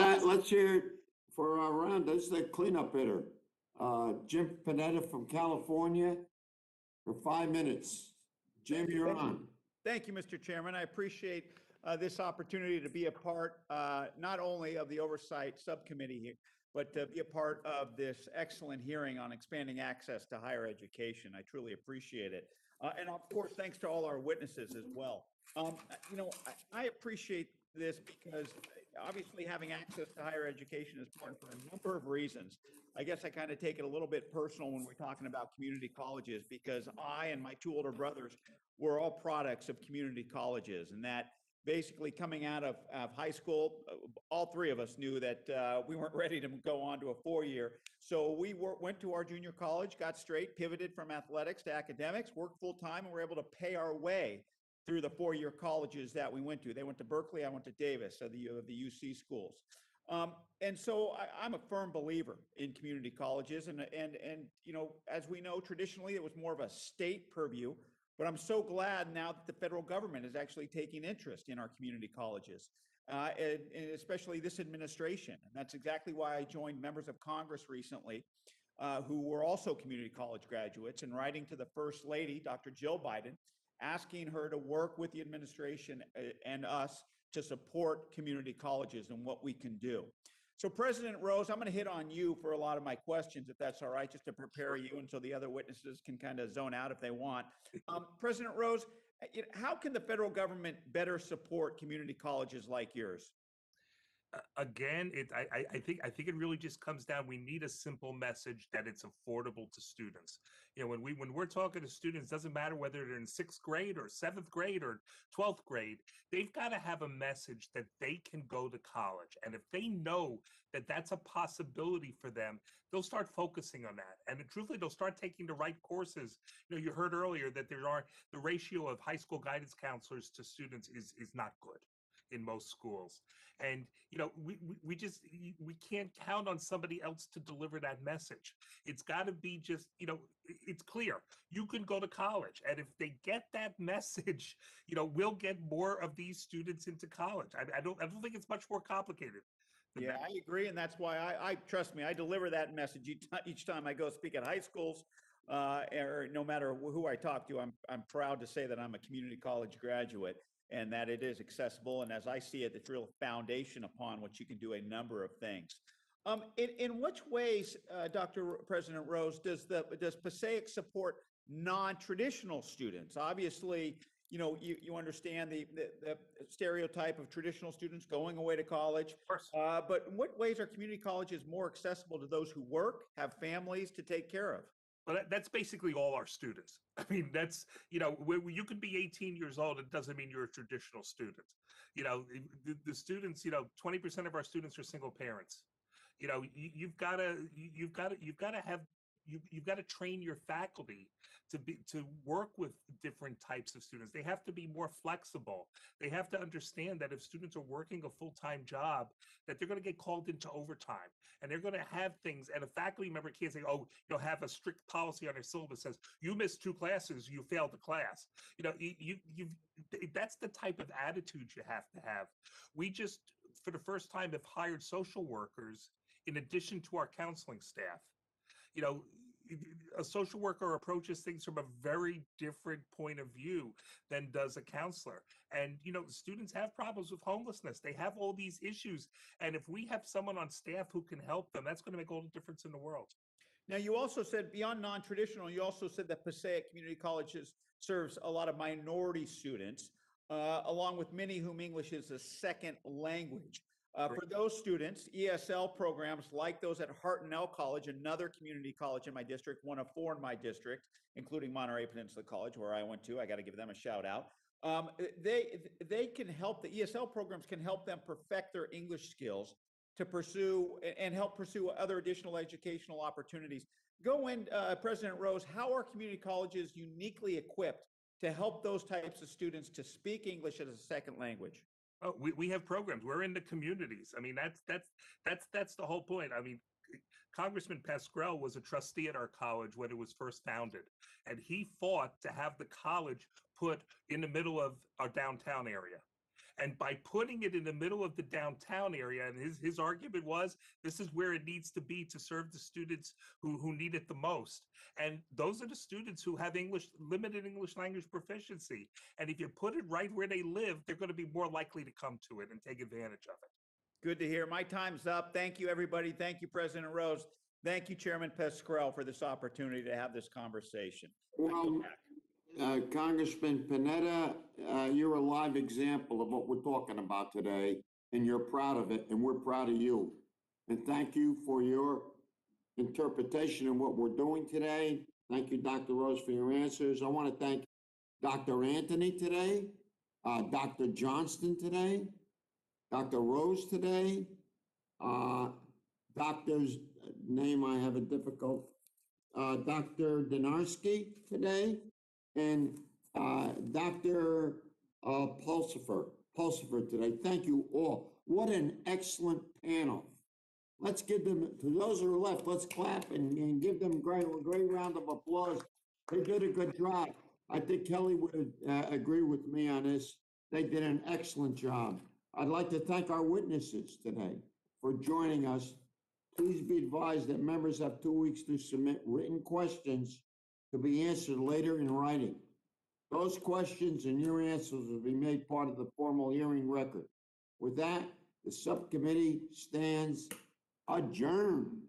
hear for our round. This is the cleanup hitter, Jim Panetta from California, for 5 minutes. Jim, you're on. Thank you, Mr. Chairman. I appreciate this opportunity to be a part not only of the Oversight Subcommittee, but to be a part of this excellent hearing on expanding access to higher education. I truly appreciate it. And of course, thanks to all our witnesses as well. I appreciate this because obviously having access to higher education is important for a number of reasons. I guess I kind of take it a little bit personal when we're talking about community colleges, because I and my two older brothers were all products of community colleges, and that basically coming out of high school, all three of us knew that we weren't ready to go on to a 4-year. So we went to our junior college, got straight, pivoted from athletics to academics, worked full time, and were able to pay our way through the 4-year colleges that we went to. They went to Berkeley, I went to Davis, so the UC schools. And so I'm a firm believer in community colleges, and as we know, traditionally it was more of a state purview. But I'm so glad now that the federal government is actually taking interest in our community colleges, and especially this administration. And that's exactly why I joined members of Congress recently who were also community college graduates, and writing to the First Lady, Dr. Jill Biden, asking her to work with the administration and us to support community colleges and what we can do. So President Rose, I'm going to hit on you for a lot of my questions, if that's all right, just to prepare you, and so the other witnesses can kind of zone out if they want. President Rose, how can the federal government better support community colleges like yours? Again, I think it really just comes down. We need a simple message that it's affordable to students. When we're talking to students, doesn't matter whether they're in 6th grade or 7th grade or 12th grade, they've got to have a message that they can go to college. And if they know that that's a possibility for them, they'll start focusing on that. And truthfully, they'll start taking the right courses. You heard earlier that the ratio of high school guidance counselors to students is not good. in most schools. And, we can't count on somebody else to deliver that message. It's got to be just, it's clear. You can go to college, and if they get that message, we'll get more of these students into college. I don't think it's much more complicated. Yeah, I agree, and that's why I trust me, I deliver that message each time I go speak at high schools, or no matter who I talk to. I'm proud to say that I'm a community college graduate, and that it is accessible. And as I see it, it's real foundation upon which you can do a number of things. In which ways, Dr. President Rose, does Passaic support non-traditional students? Obviously, you understand the stereotype of traditional students going away to college. But in what ways are community colleges more accessible to those who work, have families to take care of? Well, that's basically all our students. I mean, that's, where you could be 18 years old, it doesn't mean you're a traditional student. The students, 20% of our students are single parents. You've got to train your faculty to work with different types of students. They have to be more flexible. They have to understand that if students are working a full-time job, that they're going to get called into overtime, and they're going to have things. And a faculty member can't say, "Oh, have a strict policy on their syllabus says you missed 2 classes, you failed the class." That's the type of attitude you have to have. We just, for the first time, have hired social workers in addition to our counseling staff. A social worker approaches things from a very different point of view than does a counselor. And, students have problems with homelessness. They have all these issues. And if we have someone on staff who can help them, that's going to make all the difference in the world. Now, you also said beyond non-traditional, you also said that Passaic Community Colleges serves a lot of minority students, along with many whom English is a second language. For those students, ESL programs like those at Hartnell College, another community college in my district, one of 4 in my district, including Monterey Peninsula College, where I went to. I got to give them a shout out. They can help, the ESL programs can help them perfect their English skills to pursue and help pursue other additional educational opportunities. President Rose, how are community colleges uniquely equipped to help those types of students to speak English as a second language? Oh, we have programs. We're in the communities. I mean, that's the whole point. I mean, Congressman Pasquale was a trustee at our college when it was first founded, and he fought to have the college put in the middle of our downtown area. And by putting it in the middle of the downtown area, and his argument was, this is where it needs to be to serve the students who need it the most. And those are the students who have limited English language proficiency. And if you put it right where they live, they're going to be more likely to come to it and take advantage of it. Good to hear. My time's up. Thank you, everybody. Thank you, President Rose. Thank you, Chairman Pasquale, for this opportunity to have this conversation. Well, Congressman Panetta, you're a live example of what we're talking about today, and you're proud of it, and we're proud of you. And thank you for your interpretation of what we're doing today. Thank you, Dr. Rose, for your answers. I want to thank Dr. Anthony today, Dr. Johnston today, Dr. Rose today, doctor's name I have a difficult, Dr. Donarski today, and Dr. Pulsifer today. Thank you all. What an excellent panel. Let's give them, to those who are left, let's clap and give them a great round of applause. They did a good job. I think Kelly would agree with me on this. They did an excellent job. I'd like to thank our witnesses today for joining us. Please be advised that members have 2 weeks to submit written questions to be answered later in writing. Those questions and your answers will be made part of the formal hearing record. With that, the subcommittee stands adjourned.